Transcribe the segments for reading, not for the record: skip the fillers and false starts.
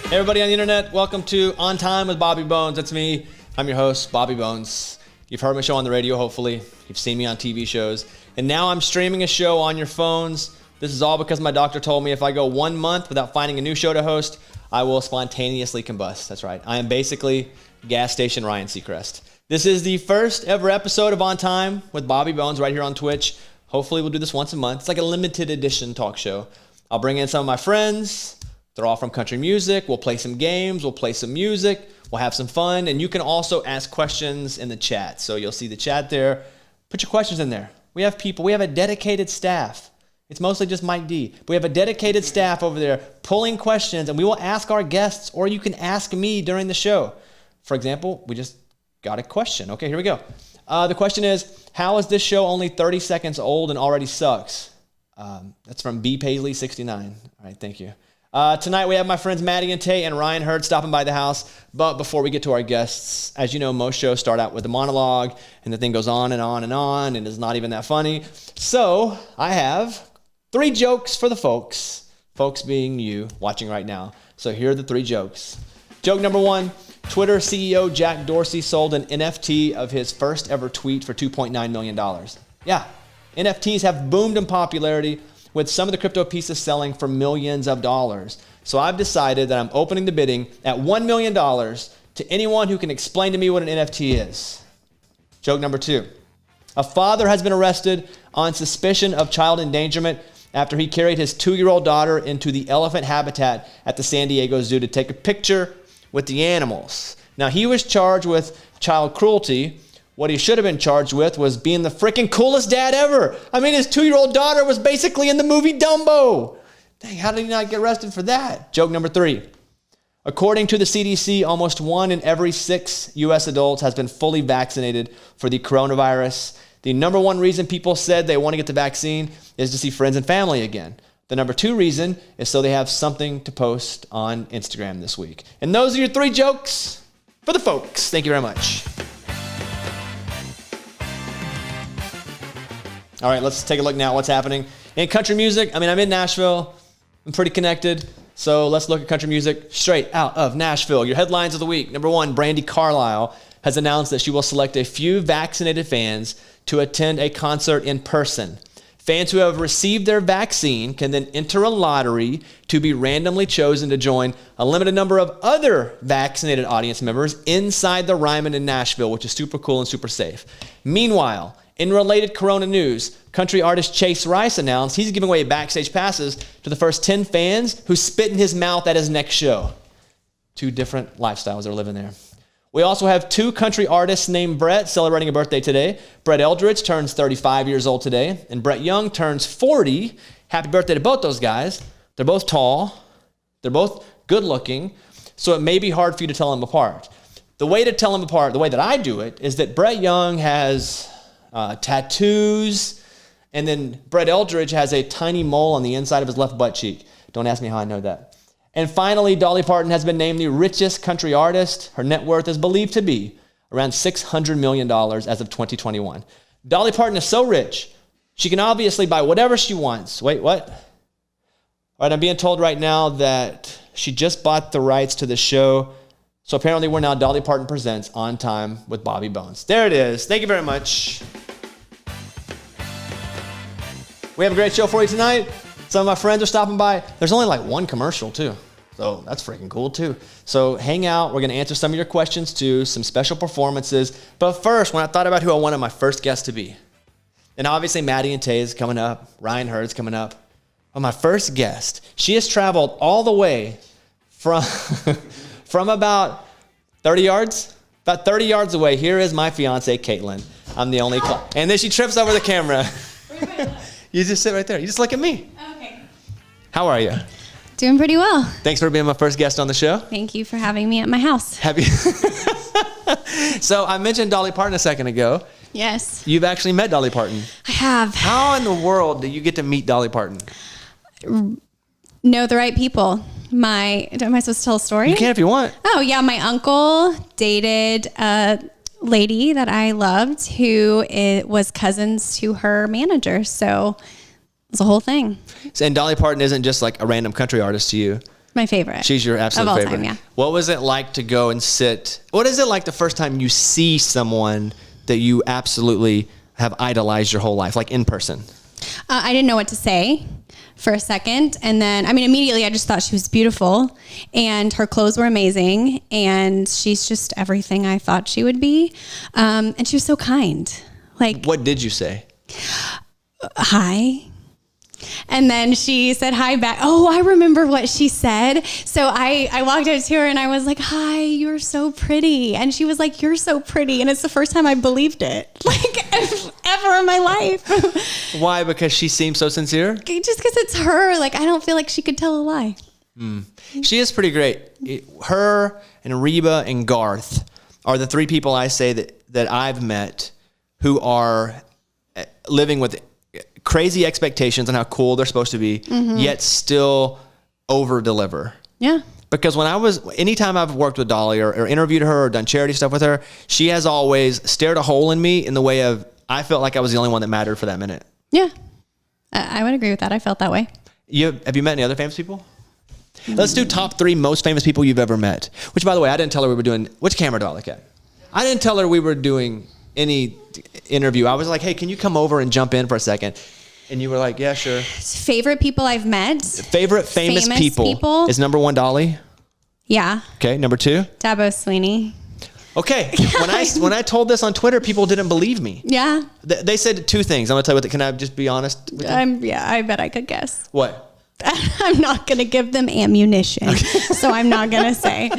Hey everybody on the internet, welcome to On Time with Bobby Bones. That's me. I'm your host, Bobby Bones. You've heard my show on the radio, hopefully. You've seen me on TV shows. And now I'm streaming a show on your phones. This is all because my doctor told me if I go 1 month without finding a new show to host, I will spontaneously combust. That's right. I am basically gas station Ryan Seacrest. This is the first ever episode of On Time with Bobby Bones right here on Twitch. Hopefully we'll do this once a month. It's like a limited edition talk show. I'll bring in some of my friends. They're all from country music. We'll play some games. We'll play some music. We'll have some fun. And you can also ask questions in the chat. So you'll see the chat there. Put your questions in there. We have people. We have a dedicated staff. It's mostly just Mike D. But we have a dedicated staff over there pulling questions. And we will ask our guests, or you can ask me during the show. For example, we just got a question. Okay, here we go. The question is, how is this show only 30 seconds old and already sucks? That's from B. Paisley 69. All right, thank you. Tonight we have my friends Maddie and Tay and Ryan Hurd stopping by the house. But before we get to our guests, as you know, most shows start out with a monologue and the thing goes on and on and on and is not even that funny. So I have 3 jokes for the folks being you watching right now. So here are the 3 jokes. Joke number 1, Twitter CEO Jack Dorsey sold an NFT of his first ever tweet for $2.9 million. Yeah, NFTs have boomed in popularity, with some of the crypto pieces selling for millions of dollars. So I've decided that I'm opening the bidding at $1 million to anyone who can explain to me what an NFT is. Joke number 2. A father has been arrested on suspicion of child endangerment after he carried his 2-year-old daughter into the elephant habitat at the San Diego Zoo to take a picture with the animals. Now, he was charged with child cruelty. What he should have been charged with was being the freaking coolest dad ever. I mean, his 2-year-old daughter was basically in the movie Dumbo. Dang, how did he not get arrested for that? Joke number 3. According to the CDC, almost 1 in every 6 U.S. adults has been fully vaccinated for the coronavirus. The number 1 reason people said they want to get the vaccine is to see friends and family again. The number 2 reason is so they have something to post on Instagram this week. And those are your 3 jokes for the folks. Thank you very much. All right, let's take a look now at what's happening in country music. I mean, I'm in Nashville. I'm pretty connected. So let's look at country music straight out of Nashville. Your headlines of the week. Number 1, Brandi Carlile has announced that she will select a few vaccinated fans to attend a concert in person. Fans who have received their vaccine can then enter a lottery to be randomly chosen to join a limited number of other vaccinated audience members inside the Ryman in Nashville, which is super cool and super safe. Meanwhile, in related Corona news, country artist Chase Rice announced he's giving away backstage passes to the first 10 fans who spit in his mouth at his next show. 2 different lifestyles are living there. We also have 2 country artists named Brett celebrating a birthday today. Brett Eldridge turns 35 years old today, and Brett Young turns 40. Happy birthday to both those guys. They're both tall. They're both good looking, so it may be hard for you to tell them apart. The way to tell them apart, the way that I do it, is that Brett Young has tattoos, and then Brett Eldridge has a tiny mole on the inside of his left butt cheek. Don't ask me how I know that. And finally, Dolly Parton has been named the richest country artist. Her net worth is believed to be around $600 million as of 2021. Dolly Parton is so rich, she can obviously buy whatever she wants. Wait, what? All right, I'm being told right now that she just bought the rights to the show. So apparently we're now Dolly Parton Presents On Time with Bobby Bones. There it is. Thank you very much. We have a great show for you tonight. Some of my friends are stopping by. There's only like 1 commercial too. So that's freaking cool too. So hang out. We're going to answer some of your questions too, some special performances. But first, when I thought about who I wanted my first guest to be, and obviously Maddie and Tay is coming up. Ryan Hurd's coming up. But my first guest, she has traveled all the way from, from about 30 yards. About 30 yards away, here is my fiance, Caitlin. I'm the only and then she trips over the camera. You just sit right there. You just look at me. Okay. How are you? Doing pretty well. Thanks for being my first guest on the show. Thank you for having me at my house. Have you? So I mentioned Dolly Parton a second ago. Yes. You've actually met Dolly Parton. I have. How in the world do you get to meet Dolly Parton? Know the right people. Am I supposed to tell a story? You can if you want. Oh, yeah. My uncle dated a lady that I loved who was cousins to her manager. So it was a whole thing. And Dolly Parton isn't just like a random country artist to you. My favorite. She's your absolute of all favorite. time, yeah. What was it like to go and sit? What is it like the first time you see someone that you absolutely have idolized your whole life, like in person? I didn't know what to say for a second. And then, immediately I just thought she was beautiful and her clothes were amazing. And she's just everything I thought she would be. And she was so kind. Like, what did you say? Hi. And then she said hi back. Oh, I remember what she said. So I walked up to her and I was like, hi, you're so pretty. And she was like, you're so pretty. And it's the first time I believed it, like ever in my life. Why? Because she seems so sincere? Just because it's her. Like, I don't feel like she could tell a lie. She is pretty great. Her and Reba and Garth are the three people I say that I've met who are living with crazy expectations on how cool they're supposed to be, yet still over deliver. Yeah. Because anytime I've worked with Dolly or interviewed her or done charity stuff with her, she has always stared a hole in me in the way of, I felt like I was the only one that mattered for that minute. Yeah. I would agree with that. I felt that way. Have you met any other famous people? Let's do top 3 most famous people you've ever met. Which, by the way, I didn't tell her we were doing, which camera do I look at? I didn't tell her we were doing any interview. I was like, hey, can you come over and jump in for a second? And you were like, yeah, sure. Favorite people I've met. Favorite famous people is number 1, Dolly. Yeah. Okay. Number 2? Dabo Sweeney. Okay. When I told this on Twitter, people didn't believe me. Yeah. They said 2 things. I'm going to tell you can I just be honest with you? Yeah, I bet I could guess. What? I'm not going to give them ammunition. So I'm not going to say.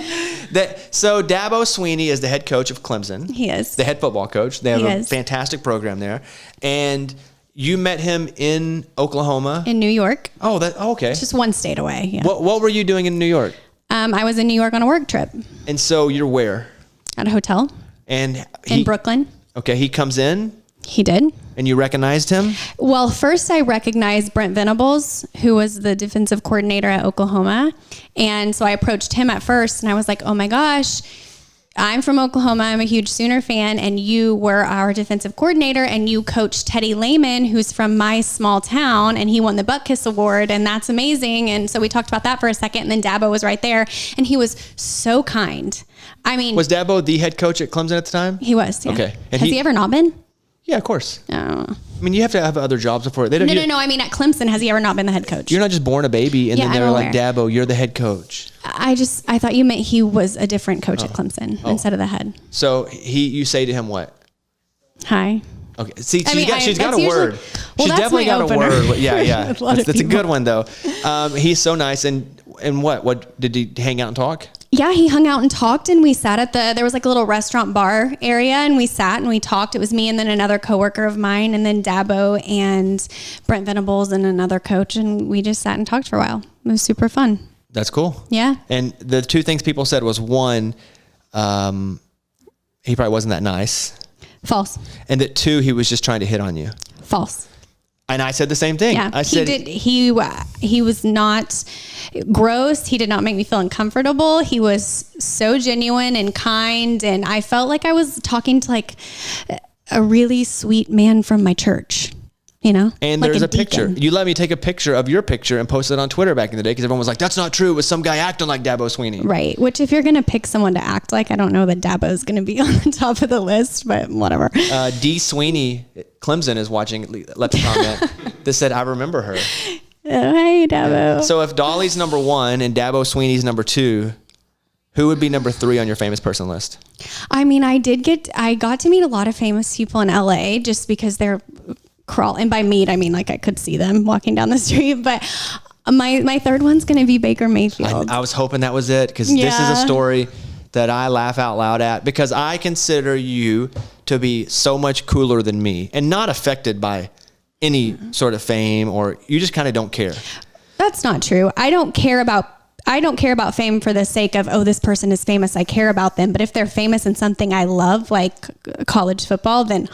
So Dabo Sweeney is the head coach of Clemson. He is. The head football coach. They have a fantastic program there. And you met him in Oklahoma. In New York. Oh, okay. Just one state away. Yeah. What were you doing in New York? I was in New York on a work trip. And so you're where? At a hotel. And in Brooklyn. Okay, he comes in. He did. And you recognized him? Well, first I recognized Brent Venables, who was the defensive coordinator at Oklahoma. And so I approached him at first and I was like, oh my gosh, I'm from Oklahoma. I'm a huge Sooner fan. And you were our defensive coordinator and you coached Teddy Lehman, who's from my small town, and he won the Butt Kiss Award. And that's amazing. And so we talked about that for a second. And then Dabo was right there and he was so kind. Was Dabo the head coach at Clemson at the time? He was. Yeah. Okay. And has he ever not been? Yeah, of course. Oh. You have to have other jobs before. No. At Clemson, has he ever not been the head coach? You're not just born a baby and then they're like, Dabo, you're the head coach. I thought you meant he was a different coach at Clemson instead of the head. So you say to him what? Hi. Okay. See, she's got a word. Well, she's definitely got opener. a word. Yeah. That's a good one though. He's so nice. And what did he hang out and talk? Yeah, he hung out and talked, and we sat there was like a little restaurant bar area, and we sat and we talked. It was me and then another coworker of mine, and then Dabo and Brent Venables and another coach, and we just sat and talked for a while. It was super fun. That's cool. Yeah. And the 2 things people said was, 1, he probably wasn't that nice. False. And that 2, he was just trying to hit on you. False. And I said the same thing. Yeah, I said he was not gross. He did not make me feel uncomfortable. He was so genuine and kind, and I felt like I was talking to like a really sweet man from my church. And like there's a picture. You let me take a picture of your picture and post it on Twitter back in the day because everyone was like, that's not true. It was some guy acting like Dabo Sweeney. Right. Which if you're going to pick someone to act like, I don't know that Dabo is going to be on the top of the list, but whatever. D. Sweeney, Clemson, is watching, left a comment that said, I remember her. Hey, Dabo. So if Dolly's number 1 and Dabo Sweeney's number 2, who would be number 3 on your famous person list? I got to meet a lot of famous people in LA just because they're and by meet I mean like I could see them walking down the street, but my third one's gonna be Baker Mayfield. I was hoping that was it because this is a story that I laugh out loud at because I consider you to be so much cooler than me and not affected by any sort of fame, or you just kind of don't care. That's not true. I don't care about fame for the sake of, oh, this person is famous. I care about them. But if they're famous in something I love, like college football, then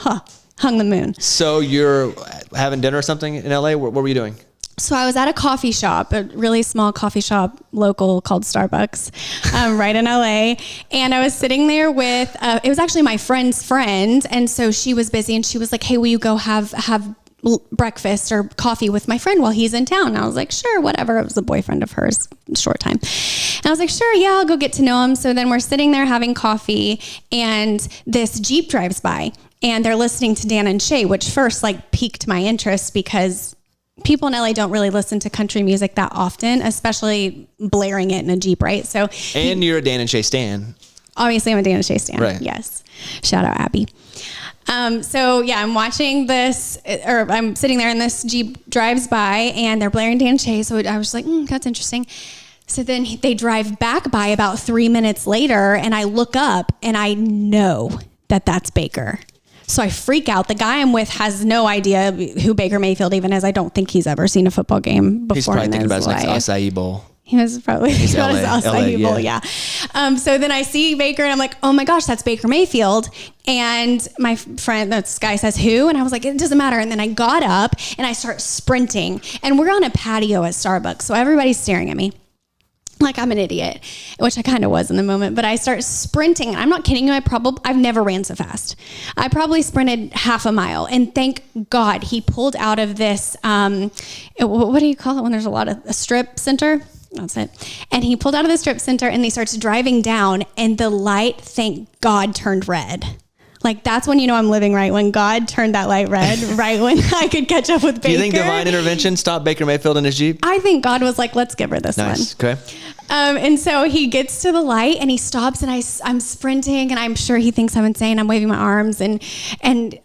hung the moon. So you're having dinner or something in LA? What were you doing? So I was at a coffee shop, a really small coffee shop, local, called Starbucks, right in LA. And I was sitting there with, it was actually my friend's friend. And so she was busy and she was like, hey, will you go have breakfast or coffee with my friend while he's in town. And I was like, sure, whatever. It was a boyfriend of hers, short time. And I was like, sure, yeah, I'll go get to know him. So then we're sitting there having coffee, and this Jeep drives by, and they're listening to Dan and Shay, which first like piqued my interest because people in LA don't really listen to country music that often, especially blaring it in a Jeep, right? So, and you're a Dan and Shay stan. Obviously, I'm a Dan and Shay stan. Right. Yes. Shout out Abby. So yeah, I'm watching this, or I'm sitting there and this Jeep drives by and they're blaring Dan and Shay. So I was like, that's interesting. So then they drive back by about 3 minutes later, and I look up and I know that that's Baker. So I freak out. The guy I'm with has no idea who Baker Mayfield even is. I don't think he's ever seen a football game before. He's probably in thinking his about his life. acai bowl. He was probably He's got LA, his acai bowl, yeah. So then I see Baker and I'm like, oh my gosh, that's Baker Mayfield. And my friend, this guy says, who? And I was like, it doesn't matter. And then I got up and I start sprinting. And we're on a patio at Starbucks, so everybody's staring at me like I'm an idiot, which I kind of was in the moment. But I start sprinting, and I'm not kidding you. I've never ran so fast. I probably sprinted half a mile, and thank God he pulled out of this. What do you call it when there's a strip center? That's it. And he pulled out of the strip center, and he starts driving down, and the light, thank God, turned red. Like, that's when you know I'm living right, when God turned that light red, right when I could catch up with Baker. Do you think divine intervention stopped Baker Mayfield in his Jeep? I think God was like, let's give her this one. Nice. Okay. And so he gets to the light and he stops, and I'm sprinting, and I'm sure he thinks I'm insane. I'm waving my arms, and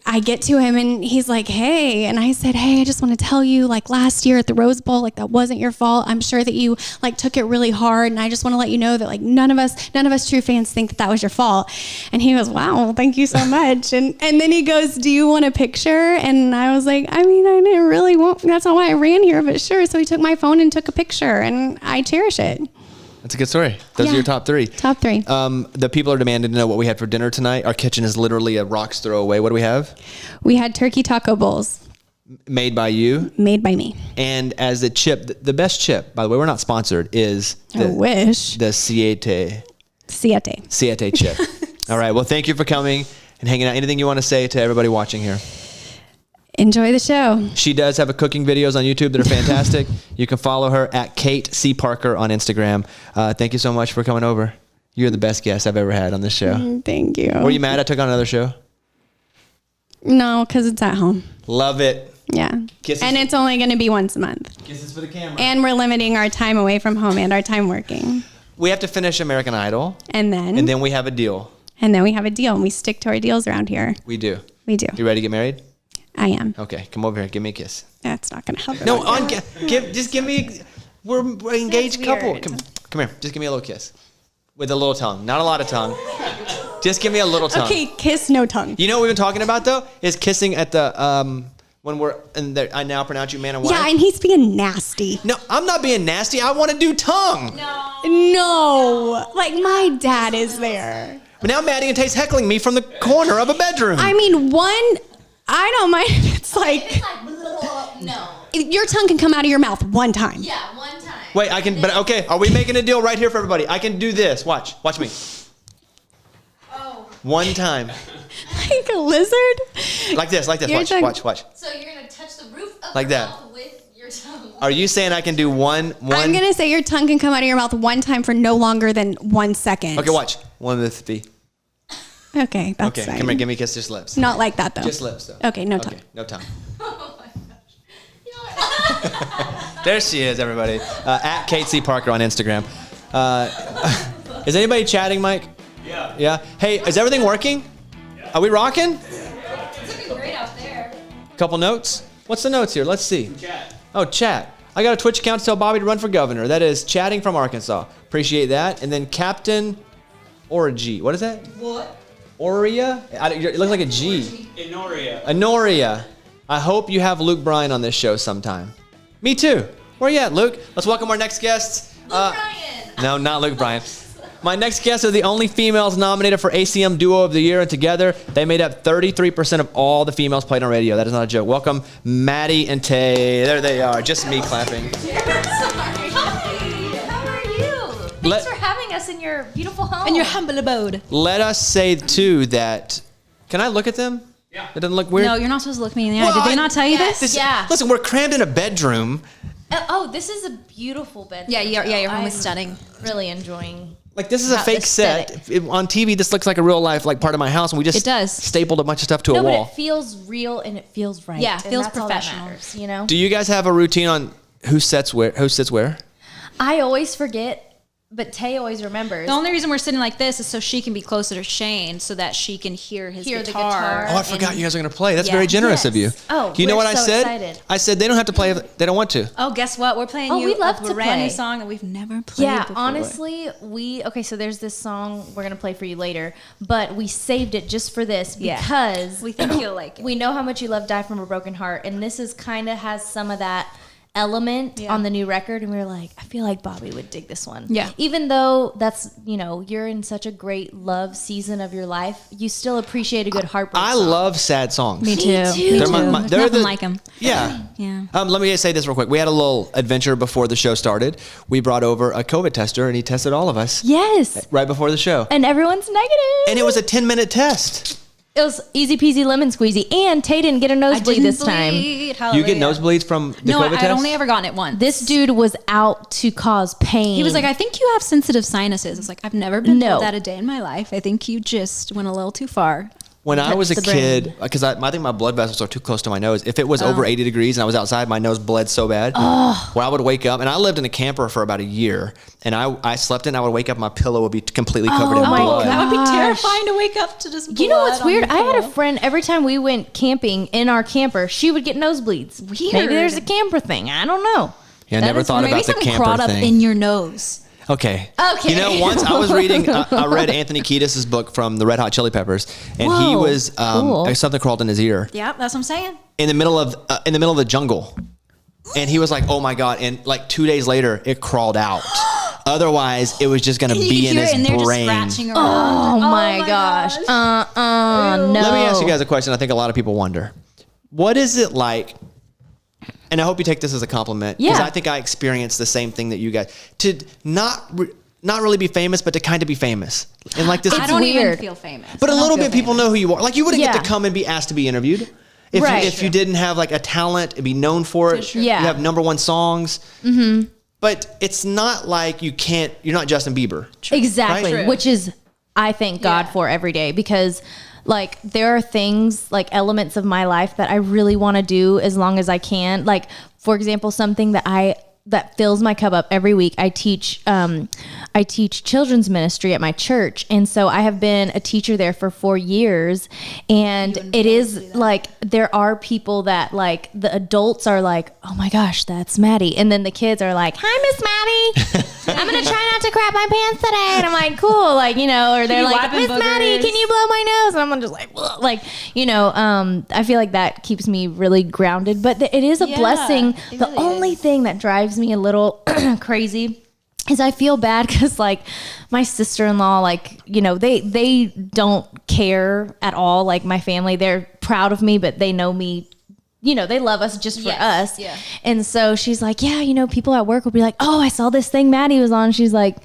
I get to him, and he's like, hey. And I said, hey, I just want to tell you, like, last year at the Rose Bowl, like, that wasn't your fault. I'm sure that you like took it really hard. And I just want to let you know that like none of us true fans think that was your fault. And he goes, wow, thank you so much. And then he goes, do you want a picture? And I was like, I mean, I didn't really want, that's not why I ran here, but sure. So he took my phone and took a picture, and I cherish it. That's a good story. Those are your top three. Top three. The people are demanding to know what we had for dinner tonight. Our kitchen is literally a rock's throw away. What do we have? We had turkey taco bowls. Made by you. Made by me. And as the chip, the best chip, by the way, we're not sponsored, is I wish. The Siete chip. All right. Well, thank you for coming and hanging out. Anything you want to say to everybody watching here? Enjoy the show. She does have cooking videos on YouTube that are fantastic. You can follow her at Kate C. Parker on Instagram. Thank you so much for coming over. You're the best guest I've ever had on this show. Thank you. Were you mad I took on another show? No, because it's at home. Love it. Yeah. Kisses. And it's only going to be once a month. Kisses for the camera. And we're limiting our time away from home and our time working. We have to finish American Idol. And then we have a deal. And then we have a deal, and we stick to our deals around here. We do. We do. You ready to get married? I am. Okay, come over here. Give me a kiss. That's not going to help. No, just give me. We're engaged couple. Come here. Just give me a little kiss, with a little tongue. Not a lot of tongue. Just give me a little tongue. Okay, kiss, no tongue. You know what we've been talking about though is kissing at the when we're in there. I now pronounce you man and wife. Yeah, and he's being nasty. No, I'm not being nasty. I want to do tongue. No, like my dad is there. But now Maddie and Tate's heckling me from the corner of a bedroom. I mean, I don't mind if it's like no. Your tongue can come out of your mouth one time. Yeah, one time. Wait, I can, but okay, are we making a deal right here for everybody? I can do this. Watch me. Oh. One time. Like a lizard? Like this. Watch. So you're going to touch the roof of like your that. mouth with your tongue. Are you saying I can do one? I'm going to say your tongue can come out of your mouth one time for no longer than 1 second. Okay, watch. 1 to 3. Okay, that's okay. fine. Come here, give me a kiss, just lips. Not like that though. Just lips though. Okay, no tongue. Okay, no tongue. Oh my gosh. You know what? There she is, everybody. At Kate C. Parker on Instagram. Is anybody chatting, Mike? Yeah. Yeah. Hey, is everything working? Yeah. Are we rocking? It's looking great out there. Couple notes. What's the notes here? Let's see. Chat. Oh, chat. I got a Twitch account to tell Bobby to run for governor. That is chatting from Arkansas. Appreciate that. And then Captain Orgy. What is that? What? Oria? It looks like a G. Inoria. I hope you have Luke Bryan on this show sometime. Me too. Where you at, Luke? Let's welcome our next guests. Luke Bryan. No, not Luke Bryan. My next guests are the only females nominated for ACM Duo of the Year, and together they made up 33% of all the females played on radio. That is not a joke. Welcome, Maddie and Tay. There they are. Just me clapping. Hi. How are you? Thanks for having us in your beautiful home. In your humble abode. Let us say too that. Can I look at them? Yeah. It doesn't look weird. No, you're not supposed to look me in the eye. Did they not tell you this? Yeah. Listen, we're crammed in a bedroom. This is a beautiful bed. Yeah, your home is stunning. Really enjoying. Like, this is a fake set. On TV, this looks like a real life, like, part of my house, and we just stapled a bunch of stuff to a wall. But it feels real and it feels right. Yeah, it feels that's professional. All that matters, you know? Do you guys have a routine on who sits where? I always forget, but Tay always remembers. The only reason we're sitting like this is so she can be closer to Shane so that she can hear his guitar. The guitar. Oh, I forgot you guys are going to play. That's very generous of you. Oh, you know what I said? Excited. I said they don't have to play if they don't want to. Oh, guess what? We're playing we love a to brand play. new song that we've never played before. Honestly, so there's this song we're going to play for you later, but we saved it just for this because we think you'll like it. We know how much you love Die From a Broken Heart, and this is kind of has some of that element on the new record, and we were like, I feel like Bobby would dig this one. Yeah. Even though that's, you're in such a great love season of your life, you still appreciate a good heartbreak I song. love sad songs. Me too. They're There's nothing like them. Yeah. Yeah. Let me just say this real quick. We had a little adventure before the show started. We brought over a COVID tester, and he tested all of us. Yes. Right before the show. And everyone's negative. And it was a 10-minute test. It was easy peasy lemon squeezy, and Tay didn't get a nosebleed this time. You get nosebleeds from the COVID test? No, I'd only ever gotten it once. This dude was out to cause pain. He was like, I think you have sensitive sinuses. It's like, I've never been told that a day in my life. I think you just went a little too far. When I was a kid, because I think my blood vessels are too close to my nose. If it was over 80 degrees and I was outside, my nose bled so bad. When I would wake up, and I lived in a camper for about a year, and I slept in, I would wake up, my pillow would be completely covered in blood. That would be terrifying to wake up to just blood. You know what's weird? I had a friend, every time we went camping in our camper, she would get nosebleeds. Weird. Maybe there's a camper thing. I don't know. Yeah, I never thought about the camper crawled up thing. in your nose. Okay. Once I was reading, I read Anthony Kiedis' book from the Red Hot Chili Peppers, and he was cool. something crawled in his ear. Yeah, that's what I'm saying. In the middle of the jungle, and he was like, "Oh my god!" And like 2 days later, it crawled out. Otherwise, it was just gonna be in his brain. Just scratching around. Oh my gosh. No. Let me ask you guys a question. I think a lot of people wonder, what is it like? And I hope you take this as a compliment, because I think I experienced the same thing that you guys, to not really be famous, but to kind of be famous. And like this, I don't even weird. feel famous. But a little bit people know who you are. Like, you wouldn't get to come and be asked to be interviewed if you didn't have like a talent and be known for it. Yeah. You have #1 songs. Mm-hmm. But it's not like you're not Justin Bieber. Exactly. Right? Which is, I thank God for every day, because like there are things, like elements of my life that I really want to do as long as I can. Like, for example, something that fills my cup up every week. I teach children's ministry at my church, and so I have been a teacher there for 4 years. And it is like, there are people that, like, the adults are like, "Oh my gosh, that's Maddie," and then the kids are like, "Hi, Miss Maddie. I'm gonna try not to crap my pants today." And I'm like, "Cool," like, or they're like, "Miss Maddie, can you blow my nose?" And I'm just like, "Ugh." Like, I feel like that keeps me really grounded. But it is a blessing. The only thing that drives me a little crazy is I feel bad because, like, my sister-in-law, like, they don't care at all. Like, my family, they're proud of me, but they know me. They love us just for us. Yeah. And so she's like, yeah, people at work will be like, "Oh, I saw this thing Maddie was on." She's like,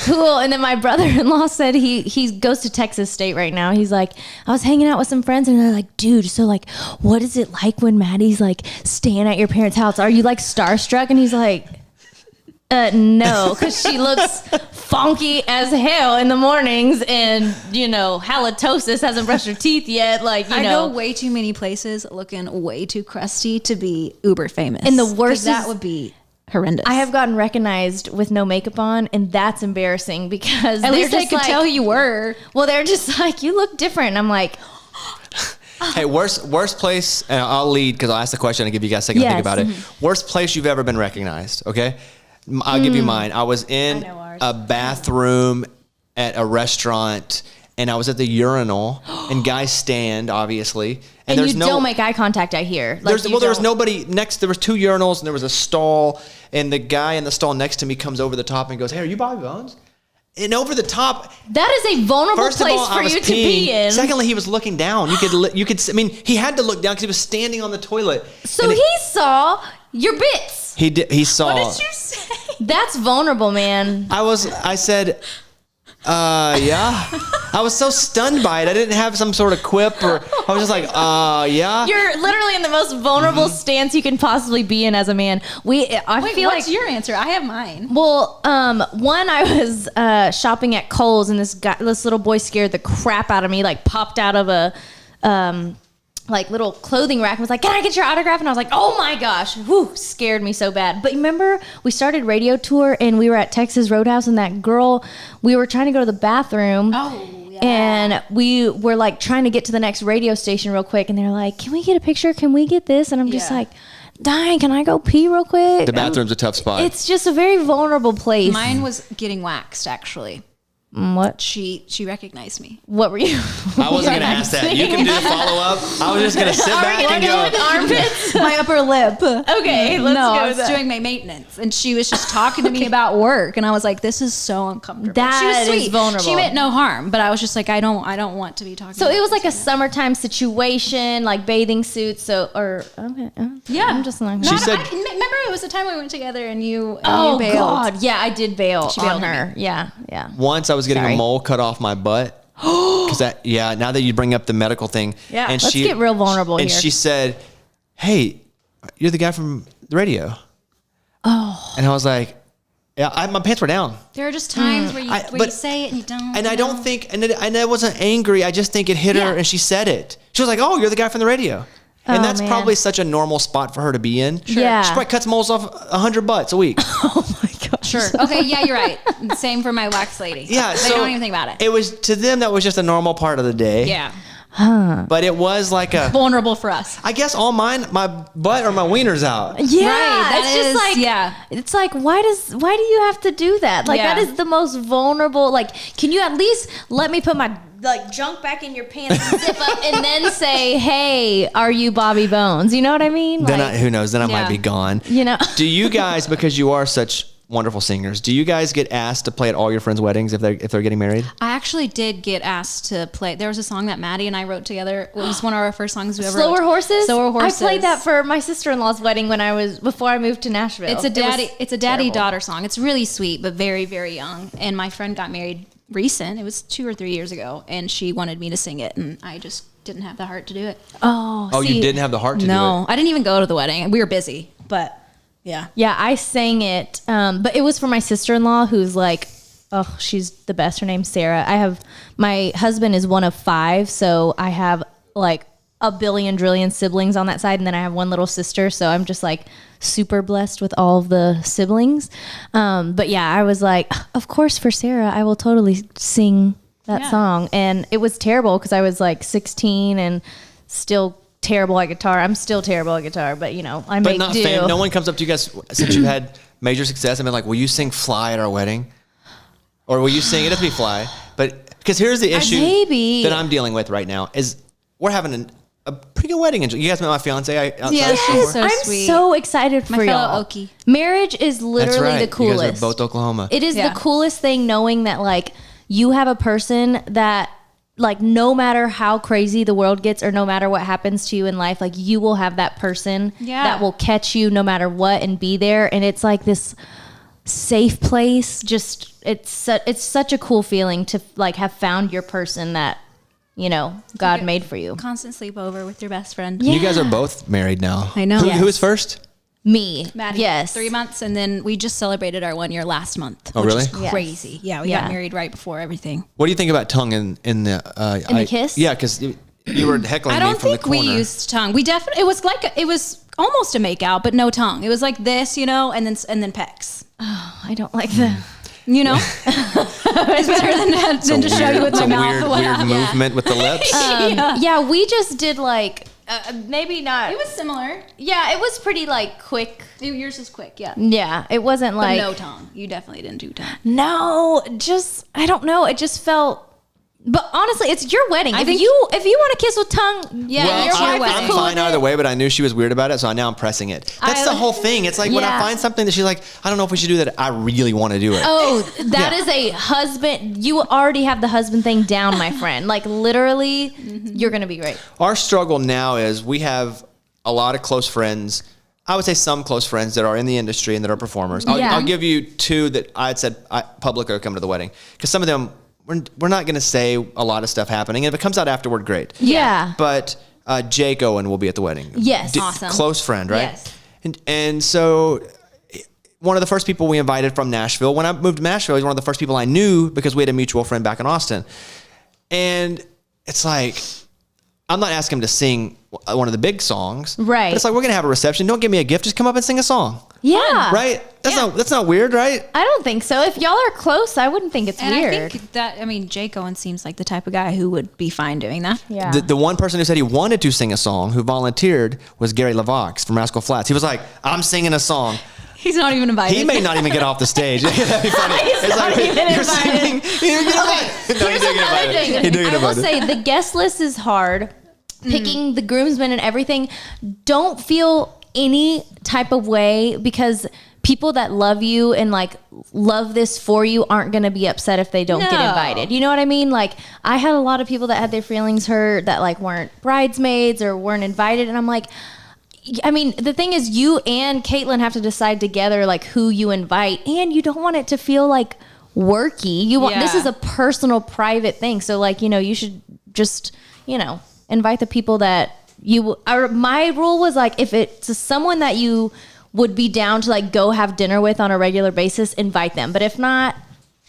cool. And then my brother-in-law said he goes to Texas State right now. He's like, "I was hanging out with some friends," and they're like, "Dude, so like, what is it like when Maddie's like staying at your parents' house? Are you like starstruck?" And he's like, no, because she looks funky as hell in the mornings, and halitosis, hasn't brushed her teeth yet. Like, I go way too many places looking way too crusty to be uber famous. And the worst that would be horrendous. I have gotten recognized with no makeup on, and that's embarrassing because at least they could tell who you were. Well, they're just like, "You look different." And I'm like, hey, worst place, and I'll lead because I'll ask the question and give you guys a second to think about it. Worst place you've ever been recognized, okay? I'll give you mine. I was in a bathroom at a restaurant, and I was at the urinal, and guys stand, obviously. And you don't make eye contact, I hear. Like, there was nobody next. There was 2 urinals, and there was a stall, and the guy in the stall next to me comes over the top and goes, "Hey, are you Bobby Bones?" And over the top. That is a vulnerable place for you to be in. Secondly, he was looking down. You could. I mean, he had to look down because he was standing on the toilet. So he saw your bits. He did. He saw. What did you say? That's vulnerable, man. I said, yeah. I was so stunned by it. I didn't have some sort of quip or I was just like, yeah. You're literally in the most vulnerable stance you can possibly be in as a man. I feel what's like your answer? I have mine. Well, one, I was shopping at Kohl's and this little boy scared the crap out of me, like popped out of a like little clothing rack and was like, "Can I get your autograph?" And I was like, "Oh my gosh," whew, scared me so bad. But remember, we started radio tour and we were at Texas Roadhouse and that girl, we were trying to go to the bathroom. Oh, yeah. And we were like trying to get to the next radio station real quick and they're like, "Can we get a picture? Can we get this?" And I'm just like, "Dang, can I go pee real quick?" The bathroom's a tough spot. It's just a very vulnerable place. Mine was getting waxed, actually. What? She recognized me. What were you? I wasn't going to ask that. You can do the follow-up. I was just going to sit back and go. Armpits? My upper lip. Okay, let's no, go I with was that. doing my maintenance, and she was just talking to me about work, and I was like, "This is so uncomfortable." That she was is sweet. vulnerable. She meant no harm, but I was just like, "I don't want to be talking." So about it was like a this. summertime situation, like bathing suits. Yeah. I'm just like, She said- remember it was the time we went together, and you oh bailed. God, yeah, I did bail She on bailed on her. Yeah. Once I was getting Sorry. a mole cut off my butt. Because now that you bring up the medical thing. Yeah, and let's get real vulnerable and here. she said, "Hey, you're the guy from the radio." Oh. And I was like, yeah, my pants were down. There are just times where you but- say it and you don't. And I don't think, and I wasn't angry. I just think it hit her and she said it. She was like, "Oh, you're the guy from the radio." And Oh, that's man. probably such a normal spot for her to be in. Yeah. She probably cuts moles off 100 butts a week. Oh my gosh. Sure. Okay. Yeah, you're right. Same for my wax lady. Yeah. They So don't even think about it. It was, to them, that was just a normal part of the day. Yeah. But it was like Vulnerable for us. I guess all mine, my butt or my wiener's out. Yeah, Right, that it's just is- like yeah. It's like why do you have to do that? Like Yeah. that is the most vulnerable. Like, can you at least let me put my like junk back in your pants and zip up and then say, "Hey, are you Bobby Bones?" You know what I mean? Then Like, who knows? Then I might Yeah. be gone. you know. Do you guys, because you are such wonderful singers, do you guys get asked to play at all your friends' weddings if they're getting married? I actually did get asked to play. There was a song that Maddie and I wrote together. It was one of our first songs we ever Slower wrote. Horses? Slower Horses. I played that for my sister-in-law's wedding before I moved to Nashville. It's a terrible. daddy-daughter song. It's really sweet, but very, very young. And my friend got married recent. It was 2 or 3 years ago, and she wanted me to sing it, and I just didn't have the heart to do it. Oh, you didn't have the heart to do it? No, I didn't even go to the wedding. We were busy, but yeah. Yeah, I sang it, but it was for my sister-in-law who's like, oh, she's the best. Her name's Sarah. My husband is one of 5, so I have like a billion trillion siblings on that side, and then I have one little sister, so I'm just like super blessed with all of the siblings. But yeah, I was like, of course for Sarah, I will totally sing that song. And it was terrible because I was like 16 and still terrible at guitar. I'm still terrible at guitar, but I But make not do. no one comes up to you guys since you've had major success and been like, "Will you sing Fly at our wedding?" Or will you sing, it has to be Fly. But because here's the issue maybe. that I'm dealing with right now is we're having a pretty good wedding. You guys met my fiance outside Yeah, of she's Singapore? so I'm sweet. so excited for My fellow y'all. Okie. Marriage is literally That's right. the coolest. You guys are both Oklahoma. It is Yeah. the coolest thing knowing that like you have a person that like no matter how crazy the world gets or no matter what happens to you in life, like you will have that person that will catch you no matter what and be there. And it's like this safe place. Just it's such a cool feeling to like have found your person that God made for you. Constant sleepover with your best friend. You guys are both married now. I know. Who is first? Me, Maddie, yes, 3 months, and then we just celebrated our 1 year last month. Oh, which really? is Yes. crazy. Yeah, we Yeah. got married right before everything. What do you think about tongue in the the kiss? Yeah, because you were heckling I me don't from the think we corner. used tongue. We definitely it was almost a make out, but no tongue. It was like this, and then pecs. I don't like that. It's better than to show you with It's my a mouth. weird movement with the lips. Yeah, we just did like maybe not. It was similar. Yeah, it was pretty like quick. Yours is quick, yeah. Yeah, it wasn't But like no tongue. You definitely didn't do tongue. no, just I don't know. It just felt. But honestly, it's your wedding. I If think- you want to kiss with tongue, Yeah, Well, your I'm wedding. cool fine with either it. way, but I knew she was weird about it, so now I'm pressing it. That's the whole thing. It's like when I Yeah. find something that she's like, I don't know if we should do that. I really want to do it. oh, that Yeah. is a husband. You already have the husband thing down, my friend. Like literally, you're gonna be great. Our struggle now is we have a lot of close friends. I would say some close friends that are in the industry and that are performers. Yeah. I'll give you 2 that I had said public are coming to the wedding because some of them we're not going to say a lot of stuff happening. And if it comes out afterward, great. Yeah. But Jake Owen will be at the wedding. Yes. Awesome. Close friend, right? Yes. And so one of the first people we invited from Nashville, when I moved to Nashville, he was one of the first people I knew because we had a mutual friend back in Austin. And it's like, I'm not asking him to sing one of the big songs. Right. But it's like, we're going to have a reception. Don't give me a gift. Just come up and sing a song. Yeah. Right? That's not weird, right? I don't think so. If y'all are close, I wouldn't think it's And weird. I think that, Jake Owen seems like the type of guy who would be fine doing that. Yeah. The one person who said he wanted to sing a song, who volunteered, was Gary LaVox from Rascal Flatts. He was like, I'm singing a song. He's not even invited. He may not even get off the stage. That'd be funny. He's not even you're invited. singing. You didn't get invited. No, he Here's did get another invited. thing. He did get I will invited. say the guest list is hard. Picking the groomsmen and everything. Don't feel any type of way because people that love you and like love this for you aren't going to be upset if they don't get No. invited. You know what I mean? Like I had a lot of people that had their feelings hurt that like weren't bridesmaids or weren't invited. And I'm like, the thing is you and Caitlin have to decide together like who you invite, and you don't want it to feel like worky. You want, this Yeah. is a personal, private thing. So like, you should just, invite the people that my rule was like, if it's someone that you would be down to like go have dinner with on a regular basis, invite them. But if not,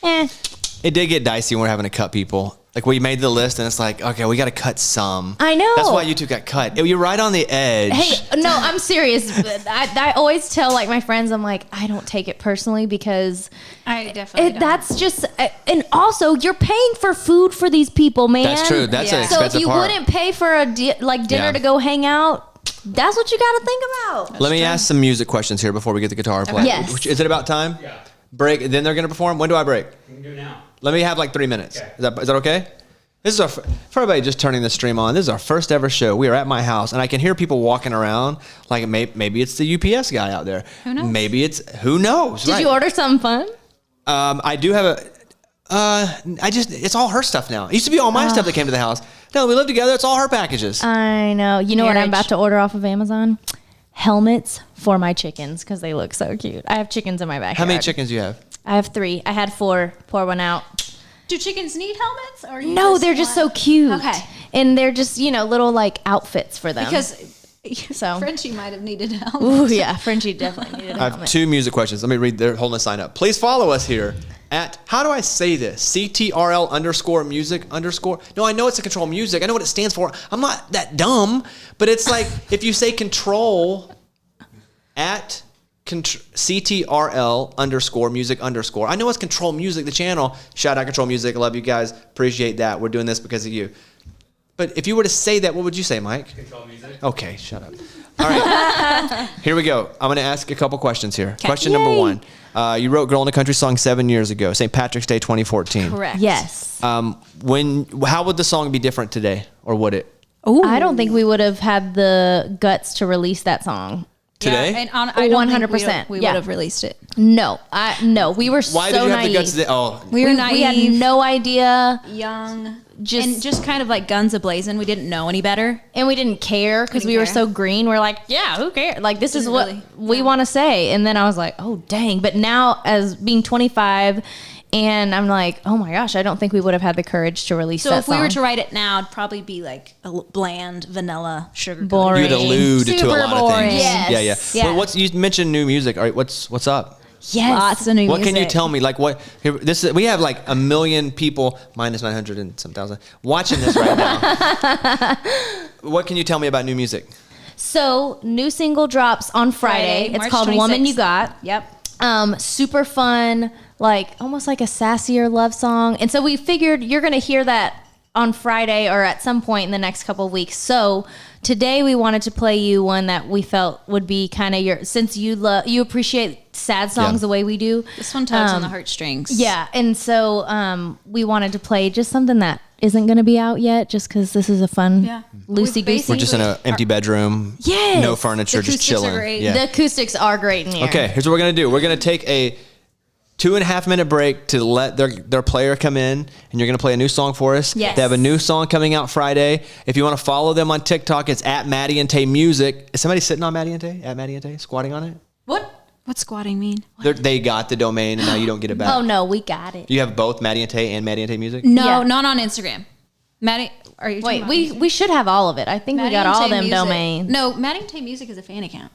It did get dicey when we're having to cut people. Like we made the list and it's like, okay, we got to cut some. I know. That's why you two got cut. You're right on the edge. Hey, no, I'm serious. I always tell like my friends, I'm like, I don't take it personally because I definitely don't. that's just, and also you're paying for food for these people, man. That's true. That's an Yeah. So expensive if you part. wouldn't pay for a dinner Yeah. to go hang out, that's what you got to think about. Let me ask some music questions here before we get the guitar play. Yes. Is it about time? Yeah. Break. Then they're going to perform. When do I break? You can do it now. Let me have like 3 minutes. Okay. Is that okay? This is for everybody just turning the stream on. This is our first ever show. We are at my house, and I can hear people walking around. Like maybe it's the UPS guy out there. Who knows? Maybe who knows? Did you order something fun? I do have it's all her stuff now. It used to be all my stuff that came to the house. No, we live together. It's all her packages. I know. You know what I'm Marriage. about to order off of Amazon? Helmets for my chickens because they look so cute. I have chickens in my backyard. How many chickens do you have? I have 3. I had 4. Pour one out. Do chickens need helmets? Or you No, just they're just so want- cute. Okay. And they're just, little like outfits for them. Because So- Frenchie might have needed help. Ooh, yeah, Frenchie definitely needed a I have helmet. 2 music questions. Let me read. They're holding a sign up. Please follow us here at, how do I say this? CTRL_music_. No, I know it's a control music. I know what it stands for. I'm not that dumb, but it's like if you say control at CTRL_music_. I know it's Control Music, the channel. Shout out Control Music. I love you guys. Appreciate that. We're doing this because of you. But if you were to say that, what would you say, Mike? Control music. Okay, shut up. All right. Here we go. I'm going to ask a couple questions here. Question number 1. You wrote Girl in the Country song 7 years ago, St. Patrick's Day 2014. Correct. Yes. How would the song be different today, or would it? I don't think we would have had the guts to release that song. Today? Yeah, and I don't think 100%. we Yeah. would have released it. No, we were Why so did you have naive. the guts today? Oh, We were We naive, had no idea, young, Just- just kind of like guns a-blazing. We didn't know any better. and we didn't care because Didn't we were care. so green. We're like, yeah, who cares? Like, this is Didn't what really- we want to say. And then I was like, oh, dang. But now, as being 25, and I'm like, oh my gosh, I don't think we would have had the courage to release So that if we were song. to write it now, it'd probably be like a bland, vanilla, sugar. Boring. you'd allude to a Super lot of boring. things. Yes. Yeah. Yeah. Well, you mentioned new music. All right, what's up? Yes. Lots of new What can you music. tell me? Like what? Here, we have like 1 million people minus 900 and some thousand watching this right now. What can you tell me about new music? So, new single drops on Friday. It's March called 26th. Woman You Got. Yep. Super fun, like almost like a sassier love song. And so we figured you're going to hear that on Friday or at some point in the next couple of weeks. So today we wanted to play you one that we felt would be kind of your, since you appreciate sad songs Yeah. the way we do. This one tugs on the heartstrings. Yeah. And so we wanted to play just something that isn't going to be out yet just because this is a fun, Yeah. loosey-goosey. We're just in an empty bedroom. Yes. No furniture, The just acoustics are chilling. great. Yeah. The acoustics are great in here. Okay, here's what we're gonna do. We're gonna take a 2.5 minute break to let their player come in, and you're gonna play a new song for us. Yes. They have a new song coming out Friday. If you want to follow them on TikTok, it's at Maddie and Tay Music. Is somebody sitting on Maddie and Tay? At Maddie and Tay, squatting on it? What? What's squatting mean? They got the domain and now you don't get it back. Oh no, we got it. You have both Maddie and Tay and Maddie and Tay Music? No, Yeah. not on Instagram. Maddie, are you talking Wait, about we should have all of it. I think Maddie we got and all Tay them Music. domains. No, Maddie and Tay Music is a fan account.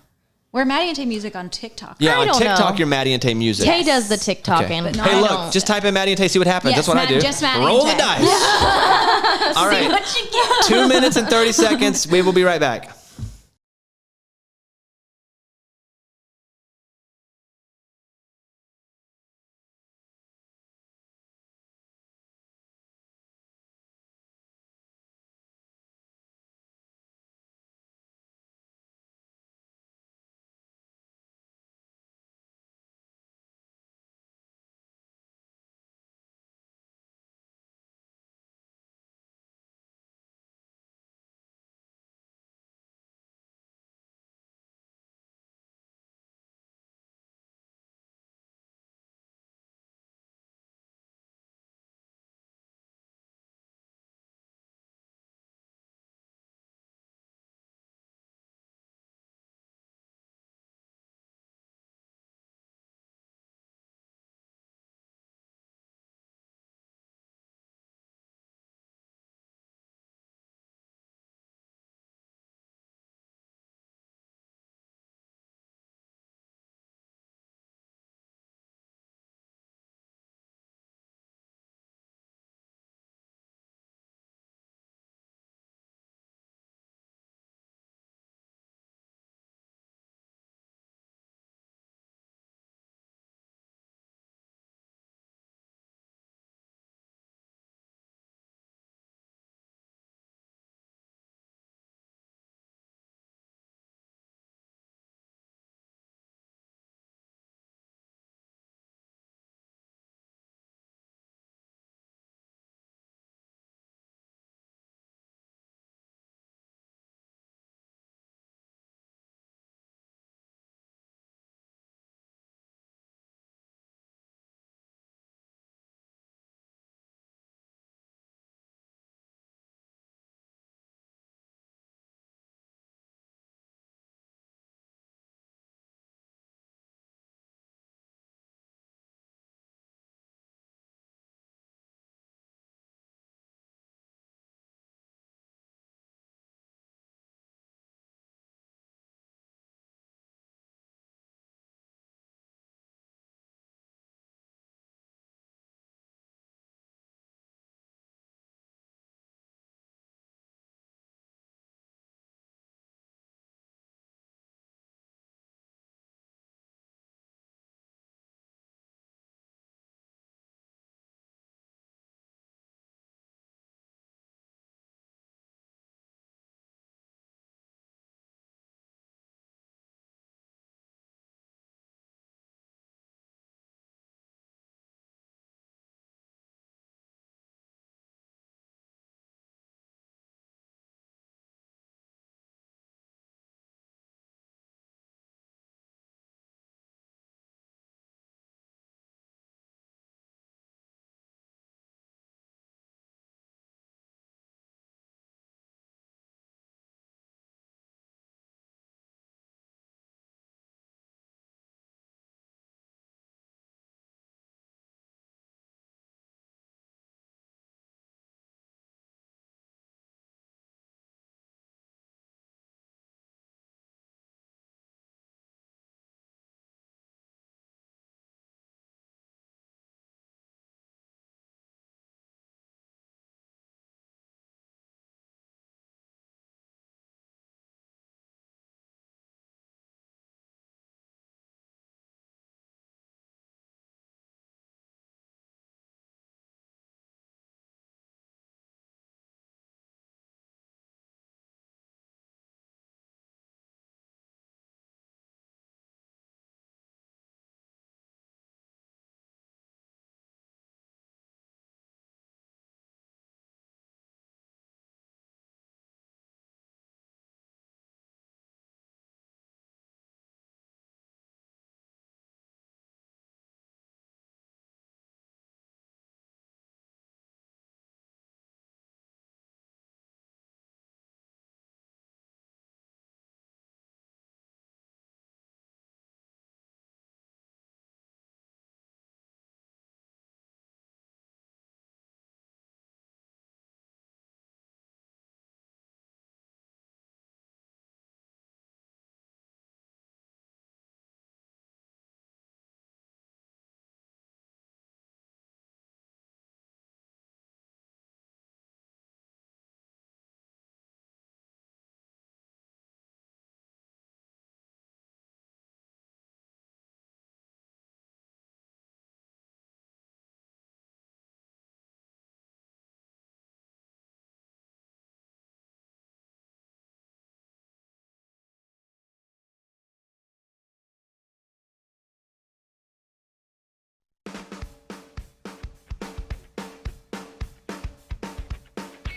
We're Maddie and Tay Music on TikTok. Yeah, I on don't TikTok, know. you're Maddie and Tay Music. Tay does the TikTok Okay. and not- Hey, I look, don't. just type in Maddie and Tay, see what happens. Yes, That's what I do. just Maddie Roll and the Tay. dice. All right. What you get? 2 minutes and 30 seconds. We will be right back.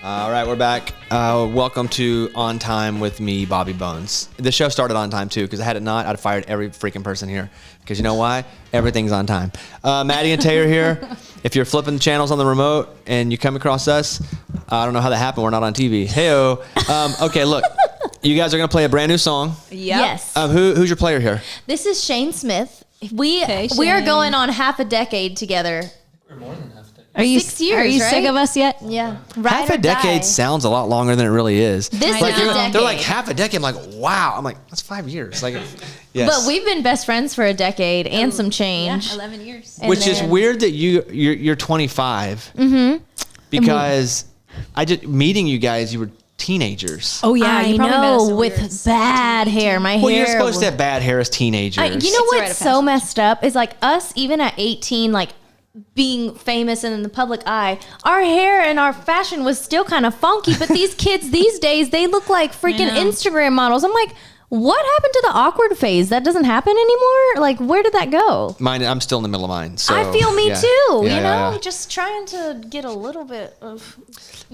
All right, we're back. Welcome to On Time with me, Bobby Bones. The show started on time, too, because had it not, I'd have fired every freaking person here. Because you know why? Everything's on time. Maddie and Tay are here. If you're flipping the channels on the remote and you come across us, I don't know how that happened. We're not on TV. Hey-o. Okay, look. You guys are going to play a brand new song. Yep. Yes. Who's your player here? This is Shane Smith. We are Shane. going on half a decade together. Or more than half a decade. Are you 6 years, Are you right? sick of us yet? Yeah. Half a decade sounds a lot longer than it really is. This like is a decade. They're like half a decade. I'm like, wow. I'm like, that's 5 years. Like, yes. But we've been best friends for a decade and some change. Yeah, 11 years. And Which is then- weird that you're 25. Mm-hmm. Because I just meeting you guys, you were teenagers. Oh yeah, I you probably met us know, when we were with bad hair. My Well, hair. you're supposed to have bad hair as teenagers. You know It's a rite what's of so passage. messed up is like us, even at 18, like being famous and in the public eye, our hair and our fashion was still kind of funky. But these kids these days, they look like freaking know. Instagram models. I'm like, what happened to the awkward phase? That doesn't happen anymore. Like, where did that go? Mine, I'm still in the middle of mine. So I feel me yeah. too. Yeah, you yeah, know, yeah. just trying to get a little bit of.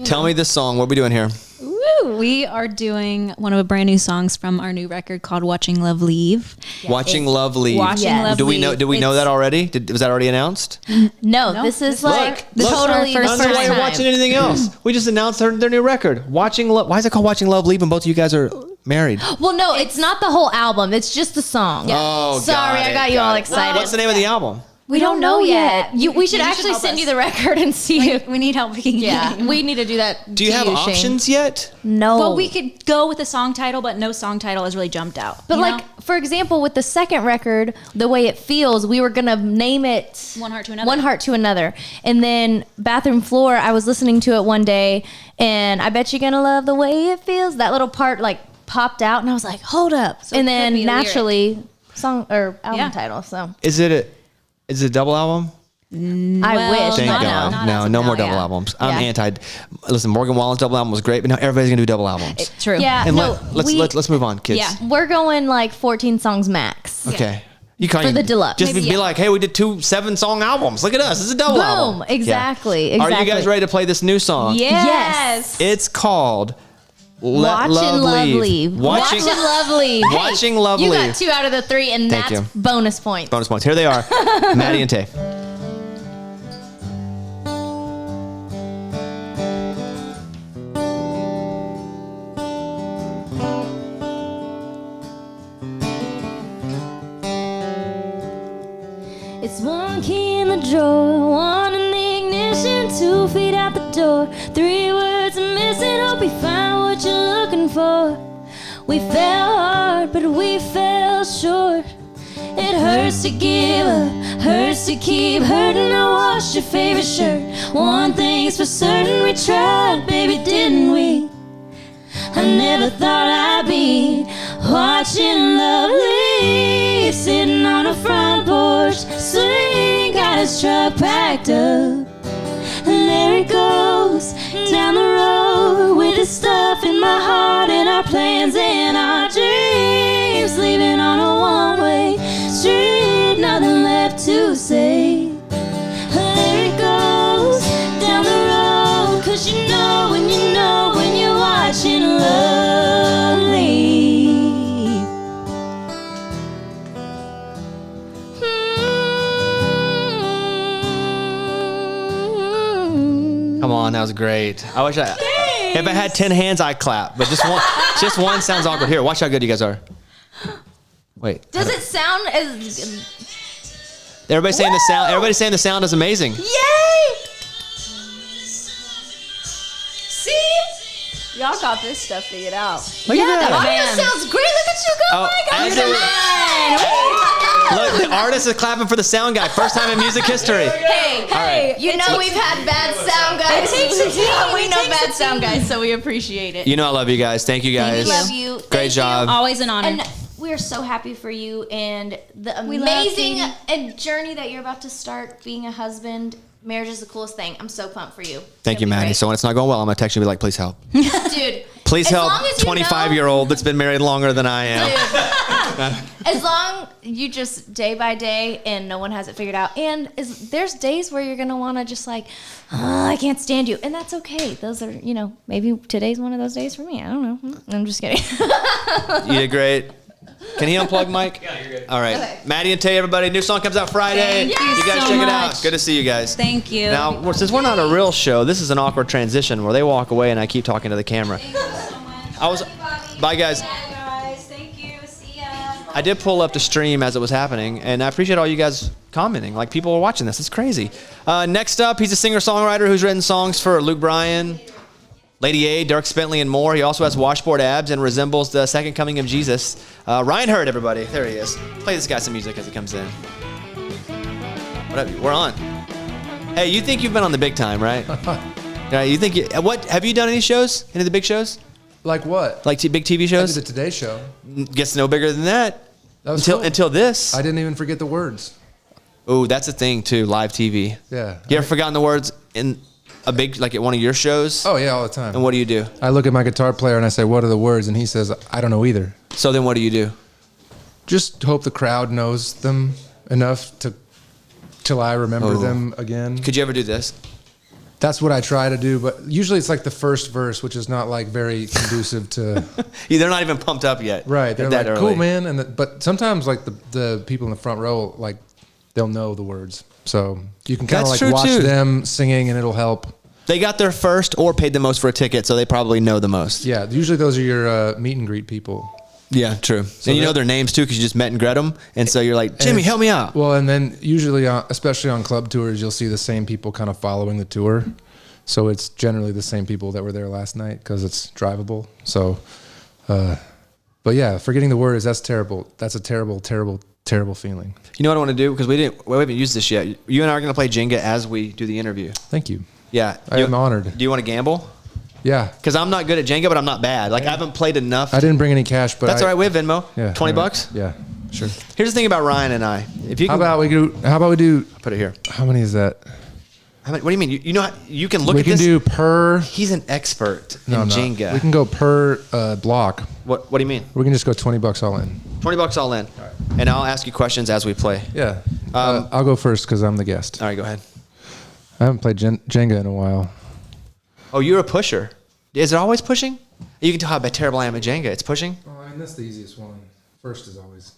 Tell me this song. What are we doing here? Woo! We are doing one of a brand new songs from our new record called "Watching Love Leave." Watching Love Leave. Watching Yes. Love Do we know? Leave. Did we know It's- that already? Was that already announced? No, this is like look. totally Our the first I don't know first why you're time. watching anything else. We just announced their new record. Watching Love. Why is it called Watching Love Leave when both of you guys are married? Well, no, it's not the whole album. It's just the song. Oh, Sorry, I got you all excited. What's the name of the album? We don't know yet. We should You should actually help send us. you the record and see if. We need help picking. Yeah, we need to do that. Do you have options yet? No. Well, we could go with a song title, but no song title has really jumped out. But you like, know? for example, with the second record, The Way It Feels, we were gonna name it One Heart to Another. One Heart to Another. And then Bathroom Floor, I was listening to it one day, and I bet you're gonna love the way it feels. That little part like popped out, and I was like, hold up. So it and could then be a naturally, song or album Yeah. title. So Is it a double album? I Well, wish. Thank not God. now. No, Not no as of more now, double yeah. albums. I'm Yeah. anti. Listen, Morgan Wallen's double album was great, but now everybody's gonna do double albums. True. Yeah. And no, let's move on, kids. Yeah. we're going like 14 songs max. Okay. You can't For even the deluxe. Just Maybe, be yeah. like, hey, we did 2 7-song albums. Look at us. This is a double album. Boom. Exactly. Yeah. Are you Exactly. guys ready to play this new song? Yes. It's called Let Watching Love Love Leave. Leave. Watching Love Leave. Hey, Watching Love you Leave. got 2 out of the 3, and Thank that's you. bonus points. Bonus points. Here they are. Maddie and Tay. It's 1 key in the drawer, 1 in the ignition, 2 feet out the door, 3 words are missing. Hope you find what you're looking for. We fell hard, but we fell short. It hurts to give up, hurts to keep hurting. I washed your favorite shirt. One thing's for certain, we tried, baby, didn't we? I never thought I'd be watching love leave, sitting on a front porch, swing, got his truck packed up. And there he goes, down the road, with his stuff in my heart and our plans and our dreams, leaving on a one-way street, nothing left to say. There he goes, down the road, 'cause you know when you're watching love leave. Come on, that was great. I wish if I had 10 hands, I'd clap. But just one sounds awkward. Here, watch how good you guys are. Wait. Does it sound as Everybody's saying the sound. Everybody's saying the sound is amazing. yay? See? Y'all got this stuff figured out. Look at The that. audio sounds great. Look at you go. Oh, my God. as they were- Look, the artist is clapping for the sound guy. First time in music history. Hey, you know we've had bad sound guys. It takes a team. We It know takes bad a sound guys, so we appreciate it. You know I love you guys. Thank you guys. We love you. Great Thank you. job. Always an honor. And we are so happy for you and the We love amazing you. and journey that you're about to start being a husband. Marriage is the coolest thing. I'm so pumped for you. Thank you, Maddie. So when it's not going well, I'm gonna text you and be like, please help. Dude, Please as help long as you know- 25-year-old that's been married longer than I am. As long you just day by day and no one has it figured out. And there's days where you're going to want to just like, oh, I can't stand you. And that's okay. Those are, maybe today's one of those days for me. I don't know. I'm just kidding. You did great. Can he unplug, Mike? Yeah, you're good. All right. Okay. Maddie and Tay, everybody. New song comes out Friday. Thank you guys so check much. it out. Good to see you guys. Thank you. Now, since we're not a real show, this is an awkward transition where they walk away and I keep talking to the camera. Thank you so much. Bye, guys. Bye, guys. Thank you. See ya. I did pull up the stream as it was happening, and I appreciate all you guys commenting. Like, people are watching this. It's crazy. Next up, he's a singer-songwriter who's written songs for Luke Bryan, Lady A, Dirk Bentley, and more. He also has washboard abs and resembles the second coming of Jesus. Ryan Hurd, everybody. There he is. Play this guy some music as he comes in. What up? We're on. Hey, you think you've been on the big time, right? You think what? Have you done any shows? Any of the big shows? Like what? Like big TV shows? I did the Today Show. Gets no bigger than that. That was until this. I didn't even forget the words. Oh, that's a thing too. Live TV. Yeah. You ever forgotten the words in a big, like at one of your shows? Oh yeah, all the time. And what do you do? I look at my guitar player and I say, "What are the words?" And he says, "I don't know either." So then, what do you do? Just hope the crowd knows them enough till I remember them again. Could you ever do this? That's what I try to do, but usually it's like the first verse, which is not like very conducive to. Yeah, they're not even pumped up yet. Right, they're like, early. "Cool, man," but sometimes like the people in the front row, like they'll know the words, so you can kind of like watch them singing, and it'll help. They got there first or paid the most for a ticket, so they probably know the most. Yeah, usually those are your meet and greet people. Yeah, true. So and you know their names too because you just met and greet them, and so you're like, Jimmy, help me out. Well, and then usually, especially on club tours, you'll see the same people kind of following the tour. So it's generally the same people that were there last night because it's drivable. So, but yeah, forgetting the words, that's terrible. That's a terrible, terrible, terrible feeling. You know what I want to do? Because we haven't used this yet. You and I are going to play Jenga as we do the interview. Thank you. Yeah. I am honored. Do you want to gamble? Yeah. Because I'm not good at Jenga, but I'm not bad. Like, I haven't played enough. I didn't bring any cash, but that's all right. We have Venmo. Yeah. $20? Yeah, sure. Here's the thing about Ryan and I. If you How about we do? Put it here. How many is that? What do you mean? You know how, you can look at this. We can do per. He's an expert in Jenga. We can go per block. What do you mean? We can just go $20 all in. $20 all in. All right. And I'll ask you questions as we play. Yeah. I'll go first because I'm the guest. All right, go ahead. I haven't played Jenga in a while. Oh, you're a pusher. Is it always pushing? You can tell how terrible I am at Jenga. It's pushing? Oh, I mean, that's the easiest one. First is always.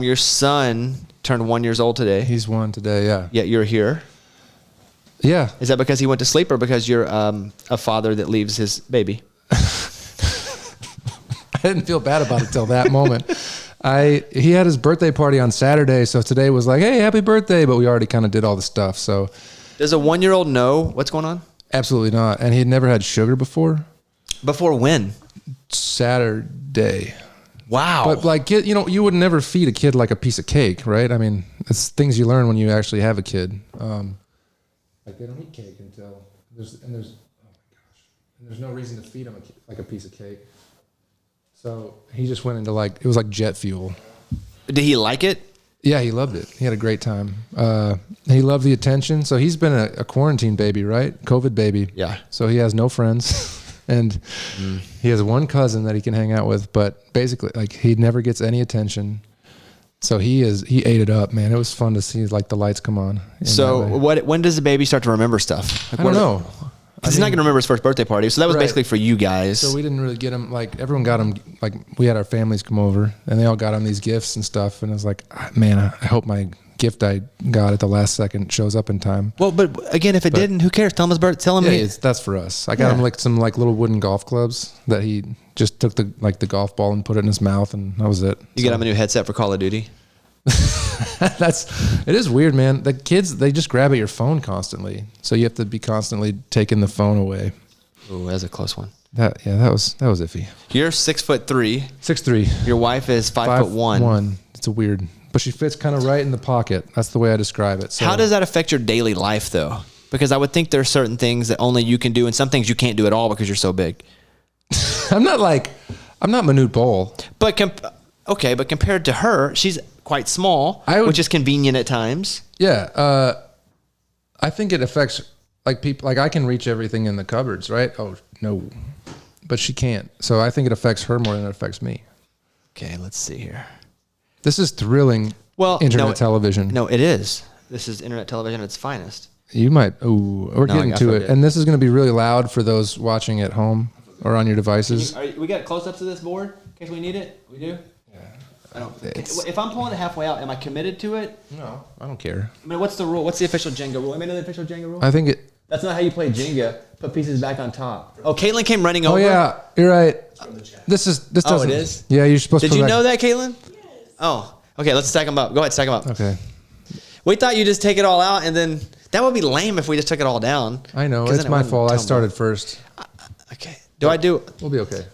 Your son turned 1 year old today. He's 1 today, yeah. Yet you're here. Yeah. Is that because he went to sleep or because you're a father that leaves his baby? I didn't feel bad about it till that moment. He had his birthday party on Saturday, so today was like, hey, happy birthday, but we already kind of did all the stuff. So, does a 1 year old know what's going on? Absolutely not. And he had never had sugar before. Before when? Saturday. Wow. But like, you would never feed a kid like a piece of cake, right? I mean, it's things you learn when you actually have a kid. Like they don't eat cake until there's oh my gosh, and there's no reason to feed him like a piece of cake. So he just went into it was like jet fuel. Did he like it? Yeah, he loved it. He had a great time. He loved the attention. So he's been a quarantine baby, right? COVID baby. Yeah. So he has no friends. And he has one cousin that he can hang out with, but basically like he never gets any attention. So he ate it up, man. It was fun to see like the lights come on. So when does the baby start to remember stuff? Like, I don't know. He's not going to remember his first birthday party. So that was basically for you guys. So we didn't really get him, like everyone got him, like we had our families come over and they all got him these gifts and stuff. And I was like, man, I hope my gift I got at the last second shows up in time. Well, but again, if it didn't, who cares? Tell him his birthday. Tell him. Yeah, that's for us. I got him like some like little wooden golf clubs that he just took the golf ball and put it in his mouth, and that was it. You got him a new headset for Call of Duty. It is weird, man. The kids, they just grab at your phone constantly, so you have to be constantly taking the phone away. Oh, that's a close one. That was iffy. You're 6'3". 6'3". Your wife is 5'1". It's a weird, but she fits kind of right in the pocket. That's the way I describe it. So, how does that affect your daily life, though? Because I would think there are certain things that only you can do, and some things you can't do at all because you're so big. I'm not Manute Bol. But but compared to her, she's quite small, which is convenient at times. Yeah, I think it affects like people. Like I can reach everything in the cupboards, right? Oh no, but she can't. So I think it affects her more than it affects me. Okay, let's see here. This is thrilling. Well, internet television. No, it is. This is internet television at its finest. You might. Oh, we're getting to it, and this is going to be really loud for those watching at home or on your devices. We got close-ups of this board in case we need it. We do. Yeah. I don't. If I'm pulling it halfway out, am I committed to it? No, I don't care. I mean, what's the rule? What's the official Jenga rule? Am I know the official Jenga rule? I think it. That's not how you play Jenga. Put pieces back on top. Oh, Caitlin came running over. Oh yeah, you're right. This doesn't. Oh, it is? Yeah, you're supposed to. Did you know that, Caitlin? Yes. Oh, okay. Let's stack them up. Go ahead, stack them up. Okay. We thought you just take it all out, and then that would be lame if we just took it all down. I know it's my fault. I started first. Okay. We'll be okay.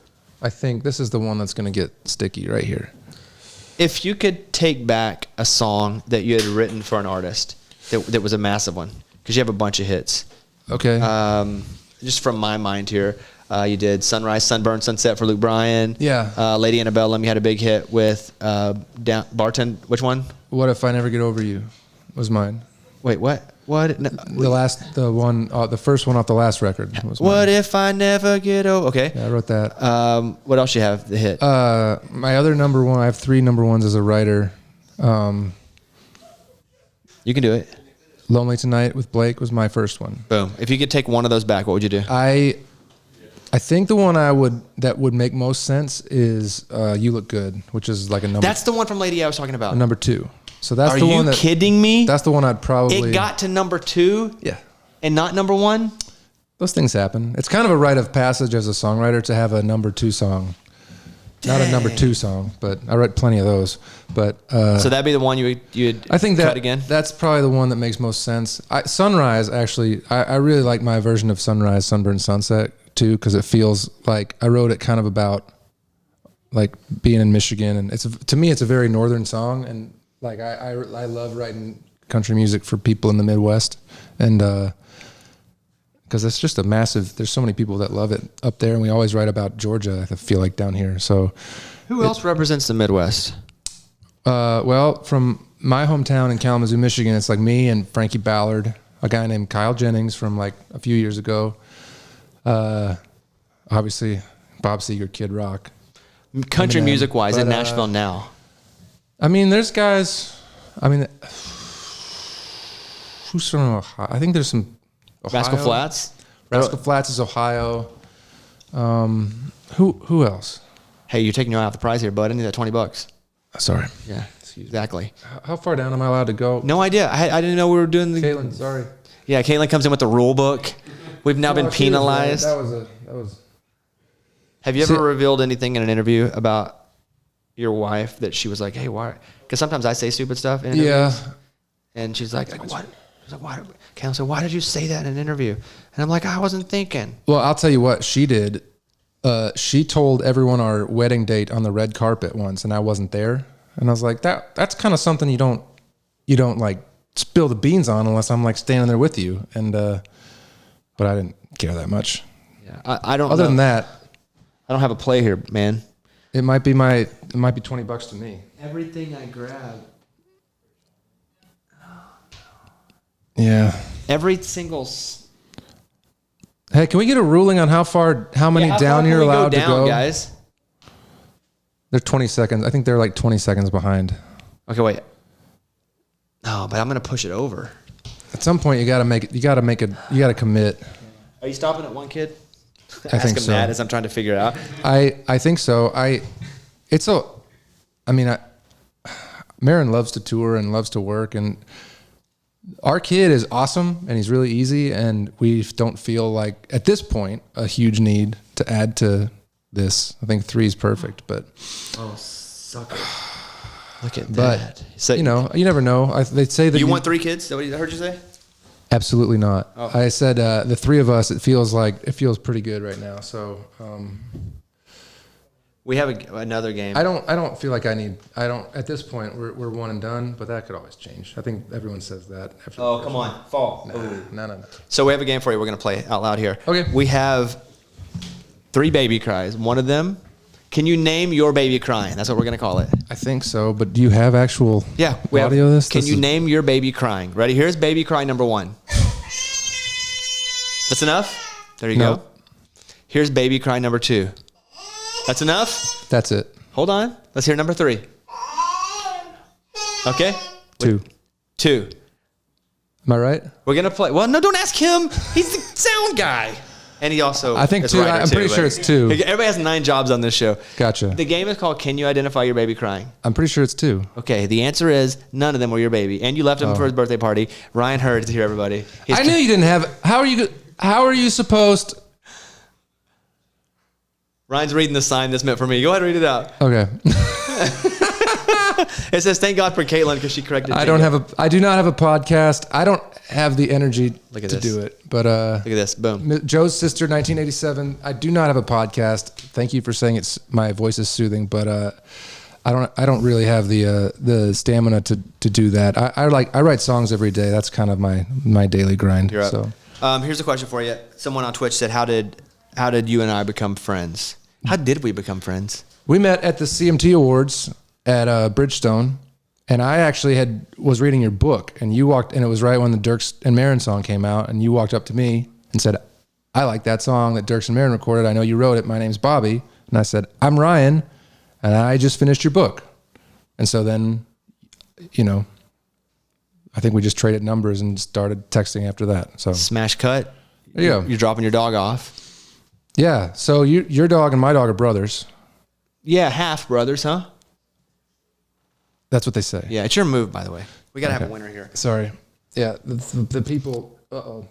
I think this is the one that's going to get sticky right here. If you could take back a song that you had written for an artist that was a massive one, because you have a bunch of hits. Okay. Just from my mind here, you did Sunrise, Sunburn, Sunset for Luke Bryan. Yeah. Lady Antebellum, you had a big hit with Barton. Which one? What If I Never Get Over You was mine. Wait, what? What? No, the first one off the last record was mine. What if I never get over? Okay. Yeah, I wrote that. What else you have? The hit. My other number one. I have 3 number ones as a writer. You can do it. Lonely Tonight with Blake was my first one. Boom. If you could take one of those back, what would you do? I think the one that would make most sense is You Look Good, which is like a number. That's the one from Lady I was talking about. Number 2. So that's Are the one. Are you kidding me? That's the one I'd probably. It got to number 2. Yeah. And not number 1. Those things happen. It's kind of a rite of passage as a songwriter to have a number 2 song. Dang. Not a number 2 song, but I write plenty of those. But so that'd be the one you'd I think cut again? That's probably the one that makes most sense. Sunrise, actually, I really like my version of Sunrise, Sunburn, Sunset too, because it feels like I wrote it kind of about like being in Michigan, and to me it's a very northern song, and like I love writing country music for people in the Midwest, and because it's just a massive. There's so many people that love it up there, and we always write about Georgia. I feel like down here. So, who else represents the Midwest? Well, from my hometown in Kalamazoo, Michigan, it's like me and Frankie Ballard, a guy named Kyle Jennings from like a few years ago. Obviously, Bob Seger, Kid Rock. Country music wise in Nashville now. I mean, there's guys. I mean, who's from Ohio? I think there's some. Ohio. Rascal Flatts. Rascal Flatts is Ohio. Who else? Hey, you're taking you out of the prize here, bud. I need that $20. Sorry. Yeah, exactly. How far down am I allowed to go? No idea. I didn't know we were doing the. Caitlin, sorry. Yeah, Caitlin comes in with the rule book. We've now been penalized. That was. Have you ever revealed anything in an interview about your wife that she was like, "Hey, why?" Because sometimes I say stupid stuff in interviews. Yeah. And she's like what? She's like, "Why?" Caitlin said, "Why did you say that in an interview?" And I'm like, "I wasn't thinking." Well, I'll tell you what she did. She told everyone our wedding date on the red carpet once, and I wasn't there. And I was like, that's kind of something you don't like spill the beans on unless I'm like standing there with you. And but I didn't care that much. Yeah, I don't. Other than that, I don't have a play here, man. It might be $20 to me. Everything I grab. Yeah. Every single. Hey, can we get a ruling on how many down you're allowed to go? Guys? They're 20 seconds. I think they're like 20 seconds behind. Okay, wait. No, but I'm gonna push it over. At some point, you gotta commit. Are you stopping at one kid? I think so. That as I'm trying to figure it out. I think so. Marin loves to tour and loves to work, and our kid is awesome and he's really easy, and we don't feel like at this point a huge need to add to this. I think 3 is perfect, but sucker! Look at that. So you never know. They say that you want 3 kids. Is that what I heard you say? Absolutely not. Oh. I said the 3 of us. It feels pretty good right now. So we have another game. I don't feel like at this point we're one and done, but that could always change. I think everyone says that. Come on, fall. No. So we have a game for you. We're gonna play out loud here. Okay. We have 3 baby cries. One of them. Can you name your baby crying? That's what we're gonna call it. I think so, but do you have actual audio of this? Can you name your baby crying? Ready? Here's baby cry number 1. That's enough? There you go. Here's baby cry number 2. That's enough? That's it. Hold on. Let's hear number 3. Okay. 2. 2. Am I right? We're going to play. Well, no, don't ask him. He's the sound guy. And he also I think is 2. writer I'm pretty too, sure but- it's 2. Everybody has 9 jobs on this show. Gotcha. The game is called Can You Identify Your Baby Crying? I'm pretty sure it's 2. Okay, the answer is none of them were your baby. And you left him for his birthday party. Ryan Hurd is here, everybody. I knew you didn't have. How are you supposed? Ryan's reading the sign this meant for me. Go ahead and read it out. Okay. It says, thank God for Caitlin because she corrected I Jacob. do not have a podcast. I don't have the energy Look at to this. do it. But Look at this. Boom. Joe's sister, 1987. I do not have a podcast. Thank you for saying my voice is soothing, but I don't really have the stamina to do that. I write songs every day. That's kind of my daily grind. You're up. So Here's a question for you. Someone on Twitch said, how did you and I become friends? How did we become friends? we met at the CMT Awards at Bridgestone, and I actually was reading your book, and you walked, and it was right when the Dirks and Marin song came out, and you walked up to me and said, I like that song that Dirks and Marin recorded. I know you wrote it. My name's Bobby. And I said, I'm Ryan, and I just finished your book. And so then, I think we just traded numbers and started texting after that. So Smash cut. there you go. You're dropping your dog off. Yeah. So your dog and my dog are brothers. Yeah, half brothers, huh? That's what they say. Yeah, it's your move, by the way. We got to have a winner here. Sorry. Yeah. The people. Uh-oh.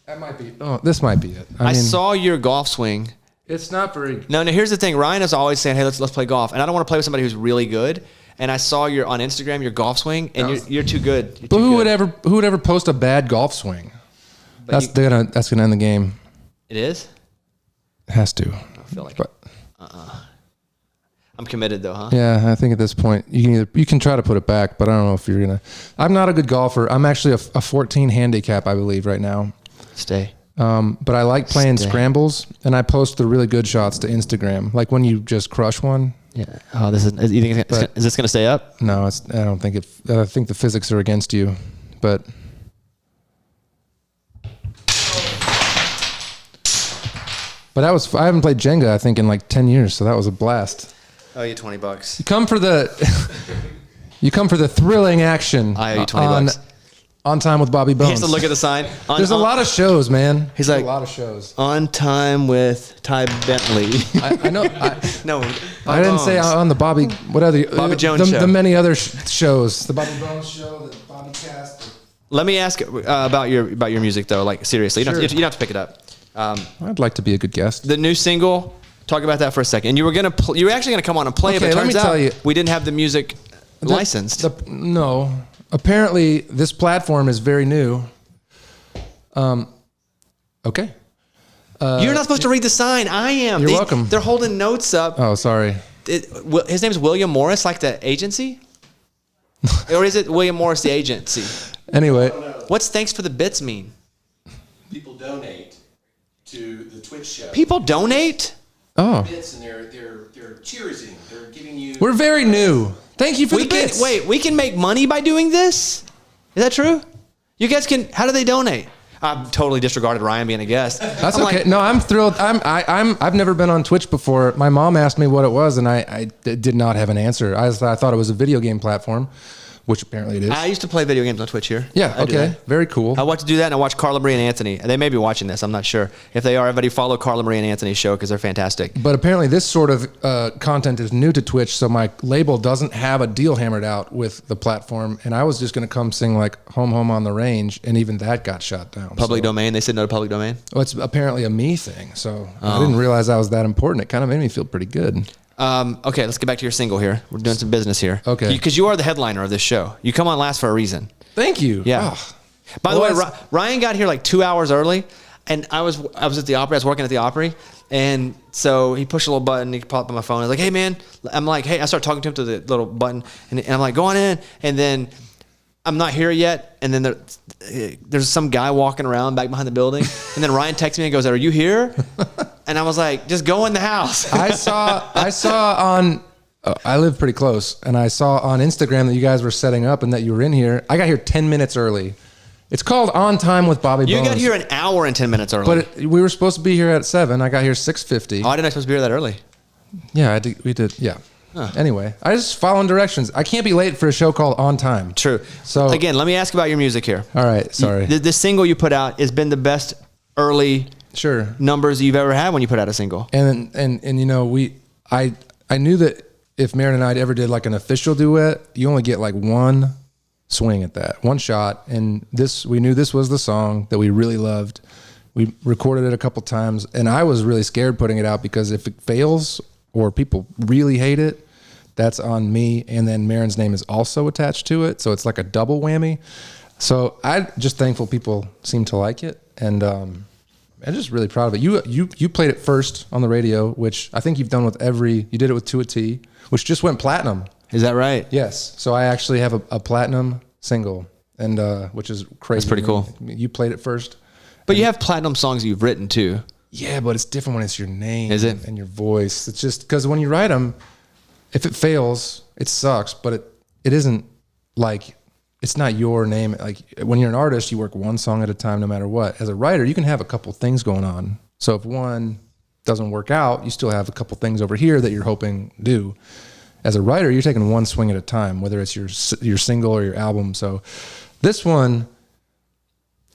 That might be. Oh, this might be it. I saw your golf swing. It's not very. No, here's the thing. Ryan is always saying, hey, let's play golf. And I don't want to play with somebody who's really good. And I saw on Instagram your golf swing, and you're too good. But who would ever post a bad golf swing? That's gonna end the game. It is? It has to. I feel like But I'm committed, though, huh? yeah, I think at this point you can try to put it back, but I don't know if you're gonna. I'm not a good golfer. I'm actually a 14 handicap, I believe, right now. Stay. But I like playing Stay. scrambles, and I post the really good shots to Instagram. Like when you just crush one. Yeah. Oh, you think is this gonna stay up? No, I don't think it. I think the physics are against you, but. But I haven't played Jenga, I think, in like 10 years, so that was a blast. Oh, you $20. You come for the thrilling action. I owe you $20. On Time with Bobby Bones. He has to look at the sign. There's a lot of shows, man. He's There's like, a lot of shows. On Time with Ty Bentley. I know. No, I didn't say on the Bobby. What other Bobby Jones show. The many other shows. The Bobby Bones show. The Bobby Cast. Let me ask about your music though. Like seriously, you don't have to pick it up. I'd like to be a good guest. The new single. Talk about that for a second. And you were actually gonna come on and play it, but it turns out we didn't have the music licensed. No. Apparently, this platform is very new. Okay. You're not supposed to read the sign. I am. You're welcome. They're holding notes up. Oh, sorry. His name's William Morris, like the agency? Or is it William Morris, the agency? Anyway. What's thanks for the bits mean? People donate to the Twitch show. People donate? Oh. Bits and they're cheersing. They're giving you. We're very new. Thank you for the bits. We can make money by doing this? Is that true? You guys can, how do they donate? I've totally disregarded Ryan being a guest. That's I'm okay. like, No, I'm thrilled. I've never been on Twitch before. My mom asked me what it was, and I did not have an answer. I thought it was a video game platform, which apparently it is. I used to play video games on Twitch here. Yeah. I do Okay. that. Very cool. I watch to do that, and I watch Carla Marie and Anthony. They may be watching this. I'm not sure. If they are, everybody follow Carla Marie and Anthony's show because they're fantastic. But apparently, this sort of content is new to Twitch, so my label doesn't have a deal hammered out with the platform. And I was just going to come sing like "Home, Home on the Range," and even that got shot down. Public domain. They said no to public domain. Well, it's apparently a me thing, so I didn't realize I was that important. It kind of made me feel pretty good. Okay, let's get back to your single here. We're doing some business here. Okay. Because you are the headliner of this show. You come on last for a reason. Thank you. Yeah. Oh. By the Well, way, Ryan got here like 2 hours early, and I was at the Opry. I was working at the Opry, and so he pushed a little button. He popped up on my phone. I was like, "Hey, man!" I'm like, "Hey!" I start talking to him to the little button, and I'm like, "Go on in." And then I'm not here yet, and then there's some guy walking around back behind the building, and then Ryan texts me and goes, "Are you here?" And I was like, "Just go in the house." I saw on. I live pretty close, and I saw on Instagram that you guys were setting up and that you were in here. I got here 10 minutes early. It's called On Time with Bobby Bones. You got here an hour and 10 minutes early. But we were supposed to be here at 7. I got here 6:50. Oh, I didn't know I was supposed to be here that early. Yeah, we did. Yeah. Anyway, I just following directions. I can't be late for a show called On Time. True. So again, let me ask about your music here. All right, sorry. The single you put out has been the best early Sure. numbers you've ever had when you put out a single. And you know, I knew that if Marin and I ever did like an official duet, you only get like one swing at that, one shot. And we knew this was the song that we really loved. We recorded it a couple times, and I was really scared putting it out because if it fails or people really hate it, that's on me. And then Marin's name is also attached to it, so it's like a double whammy. So I'm just thankful people seem to like it, and I'm just really proud of it. You played it first on the radio, which I think you've done with you did it with To a T, which just went platinum. Is that right? Yes. So I actually have a platinum single, and which is crazy. That's pretty cool. You played it first. But you have platinum songs you've written too. Yeah, but it's different when it's your name. Is it? And your voice. It's just because when you write them, if it fails, it sucks, but it isn't like, it's not your name. Like when you're an artist, you work one song at a time no matter what. As a writer, you can have a couple things going on. So if one doesn't work out, you still have a couple things over here that you're hoping do. As a writer, you're taking one swing at a time, whether it's your single or your album. So this one,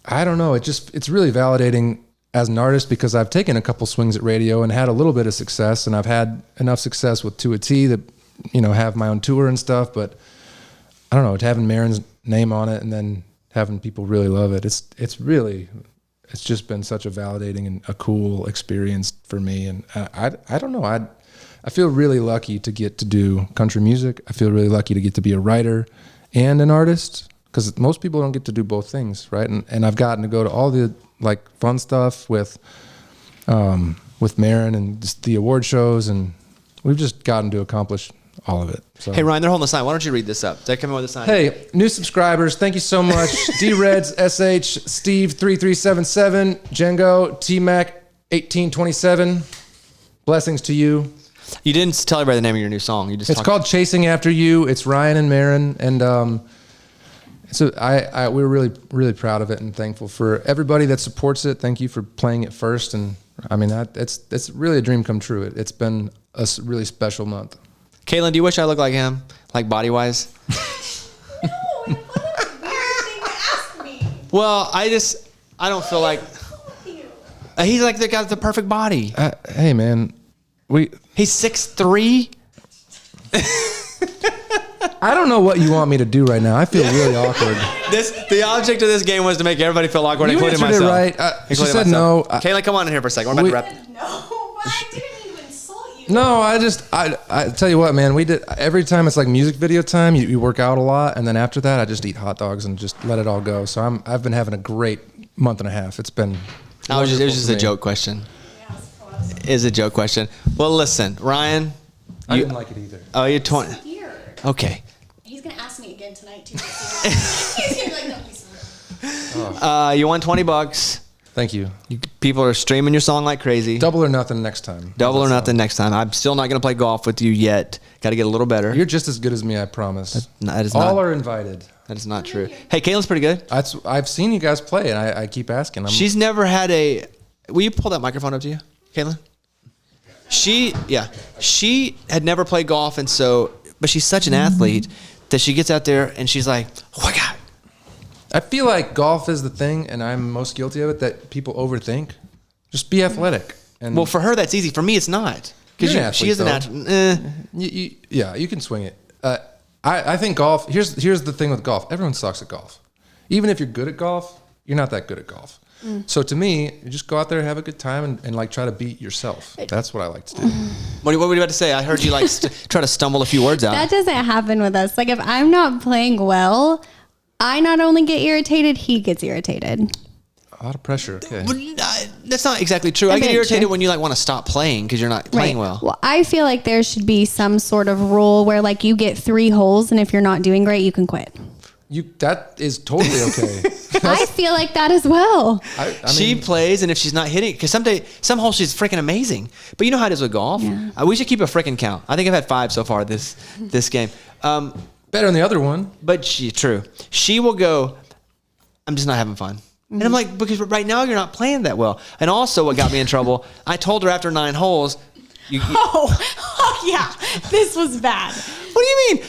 I don't know. It's really validating as an artist because I've taken a couple swings at radio and had a little bit of success, and I've had enough success with To a T that, you know, have my own tour and stuff. But I don't know, having Marin's name on it and then having people really love it. It's just been such a validating and a cool experience for me. And I don't know. I feel really lucky to get to do country music. I feel really lucky to get to be a writer and an artist, because most people don't get to do both things, right? And I've gotten to go to all the like fun stuff with Marin and just the award shows, and we've just gotten to accomplish all of it. So. Hey Ryan, they're holding the sign. Why don't you read this up? They come in with a sign. Hey, new subscribers, thank you so much. D-Reds, SH, Steve 3377, Django, T-Mac 1827. Blessings to you. You didn't tell everybody the name of your new song. It's called Chasing After You. It's Ryan and Marin, and so we're really, really proud of it and thankful for everybody that supports it. Thank you for playing it first. And I mean, it's really a dream come true. It's been a really special month. Caitlin, do you wish I looked like him? Like body-wise? No, I thought it was a weird thing to ask me. Well, I don't feel like... He's like the guy with the perfect body. Hey, man. He's 6'3". I don't know what you want me to do right now. I feel really awkward. The object of this game was to make everybody feel awkward, You including answered myself. it right. She Including said myself. no. Kayla, come on in here for a second. We're about to wrap. No, but I didn't mean to insult you. No, I tell you what, man. We did every time it's like music video time. You work out a lot, and then after that, I just eat hot dogs and just let it all go. So I've been having a great month and a half. It's been. It was just a joke question. Is a joke question. Well, listen, Ryan. I didn't like it either. Oh, you're 20. Weird. Okay. He's gonna ask me again tonight too. He's gonna be like, no, please. You won $20. Thank you. People are streaming your song like crazy. Double or nothing next time. Double or nothing next time. I'm still not going to play golf with you yet. Got to get a little better. You're just as good as me, I promise. That is All not, are invited. that is not true. Hey, Caitlin's pretty good. I've seen you guys play, and I keep asking. She's never had a... Will you pull that microphone up to you, Caitlin? She had never played golf, and so... But she's such an athlete that she gets out there, and she's like, oh, my God. I feel like golf is the thing, and I'm most guilty of it, that people overthink. Just be athletic. And Well, for her, that's easy. For me, it's not. Because she is an athlete. Yeah, you can swing it. I think golf, here's the thing with golf. Everyone sucks at golf. Even if you're good at golf, you're not that good at golf. So to me, you just go out there, have a good time, and like try to beat yourself. That's what I like to do. What were you about to say? I heard you like try to stumble a few words out. That doesn't happen with us. Like if I'm not playing well, I not only get irritated, he gets irritated. A lot of pressure. Okay. That's not exactly true. I get irritated when you like want to stop playing because you're not playing well. Well, I feel like there should be some sort of rule where like you get 3 holes, and if you're not doing great, you can quit. That is totally okay. I feel like that as well. I mean, She plays, and if she's not hitting, because some holes she's freaking amazing. But you know how it is with golf. Yeah. We should keep a freaking count. I think I've had 5 so far this game. better than the other one. But she will go, I'm just not having fun. And I'm like, because right now you're not playing that well. And also what got me in trouble, I told her after 9 holes, Yeah, this was bad. What do you mean?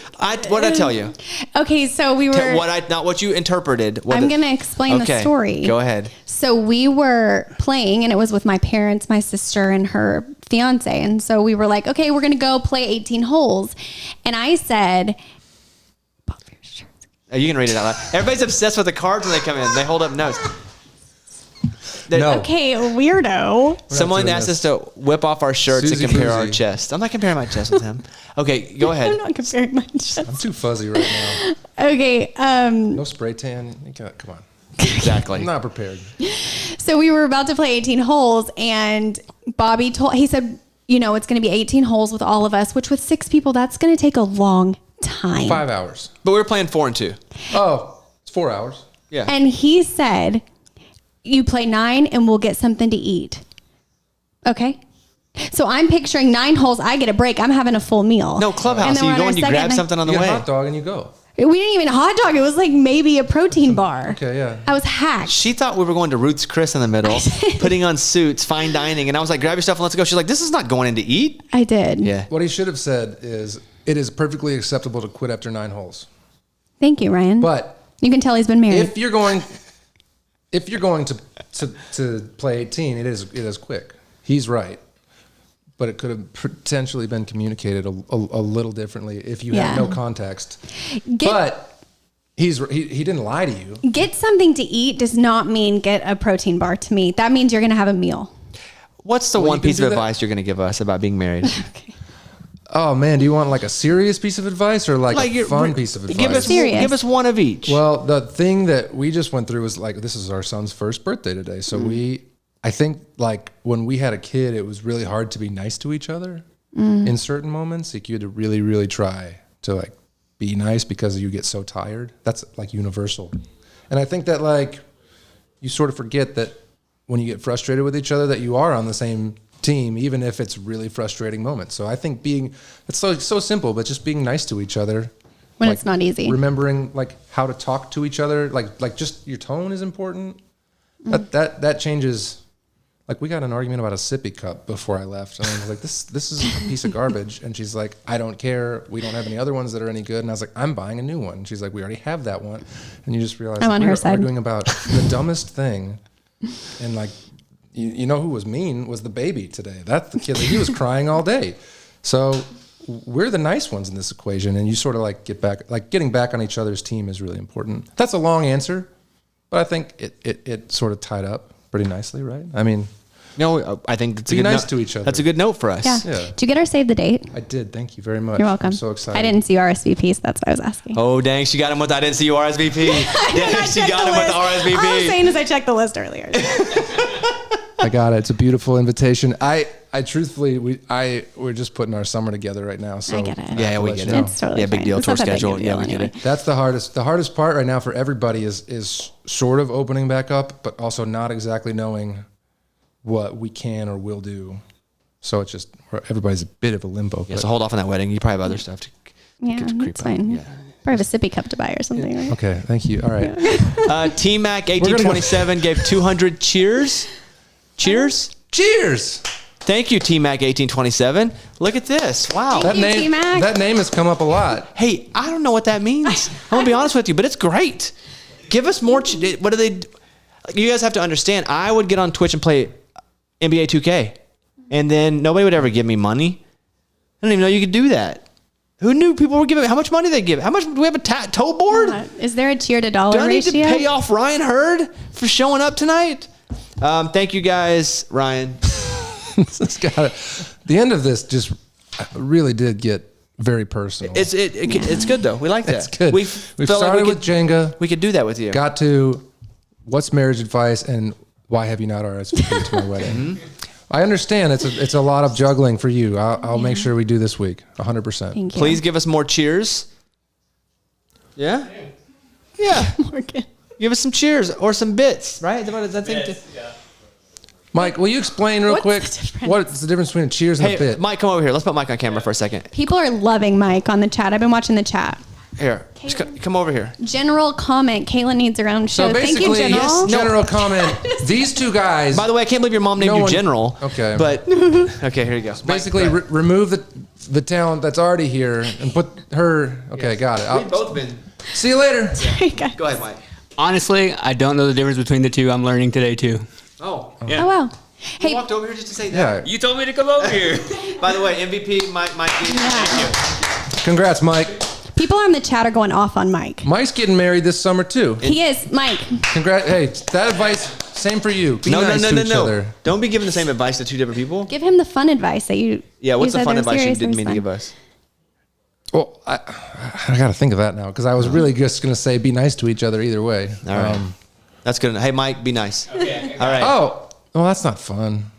What did I tell you? Okay, so we were. Not what you interpreted. I'm going to explain the story. Go ahead. So we were playing, and it was with my parents, my sister, and her fiance. And so we were like, okay, we're going to go play 18 holes. And I said, pop your shirts. Oh, you can read it out loud. Everybody's obsessed with the cards when they come in. They hold up notes. No. Okay, weirdo. Someone asked us to whip off our shirts Susie and compare Koozie. our chests. I'm not comparing my chest with him. Okay, go ahead. I'm not comparing my chest. I'm too fuzzy right now. Okay, No spray tan. Come on. Exactly. I'm not prepared. so we were about to play 18 holes, and Bobby he said, it's going to be 18 holes with all of us, which with 6 people, that's going to take a long time. 5 hours. But we were playing 4 and 2. Oh, it's 4 hours. Yeah. And he said, you play 9 and we'll get something to eat. Okay. So I'm picturing 9 holes. I get a break. I'm having a full meal. No, Clubhouse. And then You we're go on and you our grab second something on the You get way. a hot dog and you go. We didn't even hot dog. It was like maybe a protein bar. Okay, yeah. I was hacked. She thought we were going to Ruth's Chris in the middle, putting on suits, fine dining. And I was like, grab your stuff and let's go. She's like, this is not going in to eat. I did. Yeah. What he should have said is, it is perfectly acceptable to quit after 9 holes. Thank you, Ryan. But you can tell he's been married. if you're going to play 18, it is quick. He's right. But it could have potentially been communicated a little differently if you had no context. But he didn't lie to you. Get something to eat does not mean get a protein bar to me. That means you're going to have a meal. What's the Well, one you can piece do of that. advice you're going to give us about being married? Oh man, do you want like a serious piece of advice or like a fun piece of advice? Give us one of each. Well, the thing that we just went through was like, this is our son's first birthday today. So I think like when we had a kid, it was really hard to be nice to each other in certain moments. Like you had to really, really try to like be nice because you get so tired. That's like universal. And I think that like you sort of forget that when you get frustrated with each other, that you are on the same team, even if it's really frustrating moments. So I think it's so simple, but just being nice to each other When like, it's not easy. remembering like how to talk to each other, like just your tone is important. That changes. Like we got an argument about a sippy cup before I left, and I was like, "This is a piece of garbage." And she's like, "I don't care. We don't have any other ones that are any good." And I was like, "I'm buying a new one." And she's like, "We already have that one." And you just realize I'm on we her were side. arguing about the dumbest thing, and like, you know who was mean was the baby today. That's the kid. He was crying all day. So we're the nice ones in this equation, and you sort of like getting back on each other's team is really important. That's a long answer, but I think it sort of tied up pretty nicely, right? I mean, no, I think that's be a good nice note. to each other. That's a good note for us. Yeah. Yeah. Did you get our save the date? I did. Thank you very much. You're welcome. I'm so excited. I didn't see RSVP, so that's why I was asking. Oh, dang. She got him with I didn't see you RSVP. Yeah, she got him with the All I'm RSVP. saying is I checked the list earlier. I got it. It's a beautiful invitation. I truthfully, we're just putting our summer together right now. So I get it. Yeah, we I'll let get you it. know. It's totally Yeah, big fine. deal. It's Tour not that big a schedule. Yeah, deal we get anyway. it. That's the hardest. The hardest part right now for everybody is sort of opening back up, but also not exactly knowing what we can or will do. So it's just everybody's a bit of a limbo. Yeah, but- so hold off on that wedding. You probably have other stuff to Yeah, creep that's up. fine. Yeah. Probably have a sippy cup to buy or something, right? Okay, thank you. All right. T-Mac 1827 gave 200 cheers. Cheers. Cheers. Thank you, T-Mac 1827. Look at this. Wow. Thank you, T-Mac. That name has come up a lot. Hey, I don't know what that means. I'm going to be honest with you, but it's great. Give us more. What do they? You guys have to understand, I would get on Twitch and play NBA 2K, and then nobody would ever give me money. I didn't even know you could do that. Who knew people were giving? How much money they give? How much do we have a toe board? Is there a cheer to dollar Do I need to ratio? pay off Ryan Hurd for showing up tonight? Thank you guys, Ryan. This the end of this just really did get very personal. It's good though. We like that. It's good. We We've felt like started with Jenga. We could do that with you. Got to what's marriage advice and why have you not RSVP'd to my wedding? I understand it's a lot of juggling for you. I'll make sure we do this week, 100%. Thank you. Please give us more cheers. Yeah? Yeah. Morgan. Give us some cheers or some bits, right? That's it. Mike, will you explain real What's quick the difference? what's the difference between a cheers and a Hey, bit? Mike, come over here. Let's put Mike on camera for a second. People are loving Mike on the chat. I've been watching the chat. Here, just come over here. General comment. Caitlin needs her own show. So Thank basically, you, General. yes, general comment. These two guys By the way, I can't believe your mom named No you one- General. Okay. But, okay, here you go. basically remove the the talent that's already here and put her. Okay, got it. We've both been. See you later. Go ahead, Mike. Honestly, I don't know the difference between the two. I'm learning today too. Oh, Yeah. Oh, wow. you Hey, walked over here just to say that. Yeah. You told me to come over here. By the way, MVP, Mike. Congrats, Mike. people on the chat are going off on Mike. Mike's getting married this summer too. He is. Mike. Congrats. Hey, that advice, same for you. Be nice to each other. Don't be giving the same advice to two different people. Give him the fun advice that you. Yeah, what's you the said fun they were advice you serious didn't and mean to fun. give us? Well, I got to think of that now because I was really just going to say be nice to each other either way. All right. That's good. Hey, Mike, be nice. Okay. All right. Oh, well, that's not fun.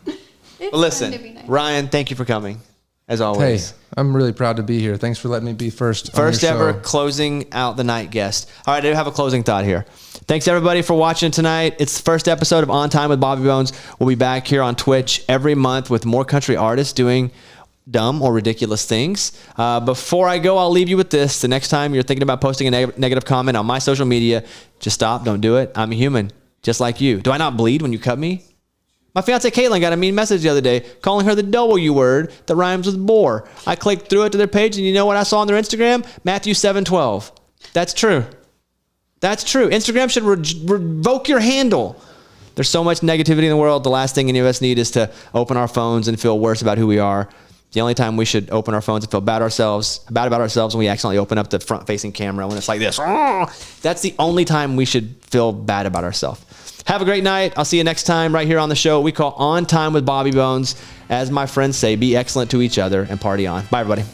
Well, listen, Ryan, thank you for coming, as Hey, always. I'm really proud to be here. Thanks for letting me be first. on your First ever show. closing out the night guest. All right, I do have a closing thought here. Thanks, everybody, for watching tonight. It's the first episode of On Time with Bobby Bones. We'll be back here on Twitch every month with more country artists doing dumb or ridiculous things. Before I go, I'll leave you with this. The next time you're thinking about posting a negative comment on my social media, just stop. Don't do it. I'm a human, just like you. Do I not bleed when you cut me? My fiance Caitlin got a mean message the other day calling her the W word that rhymes with bore. I clicked through it to their page, and you know what I saw on their Instagram? Matthew 7:12. That's true. That's true. Instagram should revoke your handle. There's so much negativity in the world. The last thing any of us need is to open our phones and feel worse about who we are. The only time we should open our phones and feel bad about ourselves when we accidentally open up the front-facing camera when it's like this. That's the only time we should feel bad about ourselves. Have a great night. I'll see you next time right here on the show we call On Time with Bobby Bones. As my friends say, be excellent to each other and party on. Bye, everybody.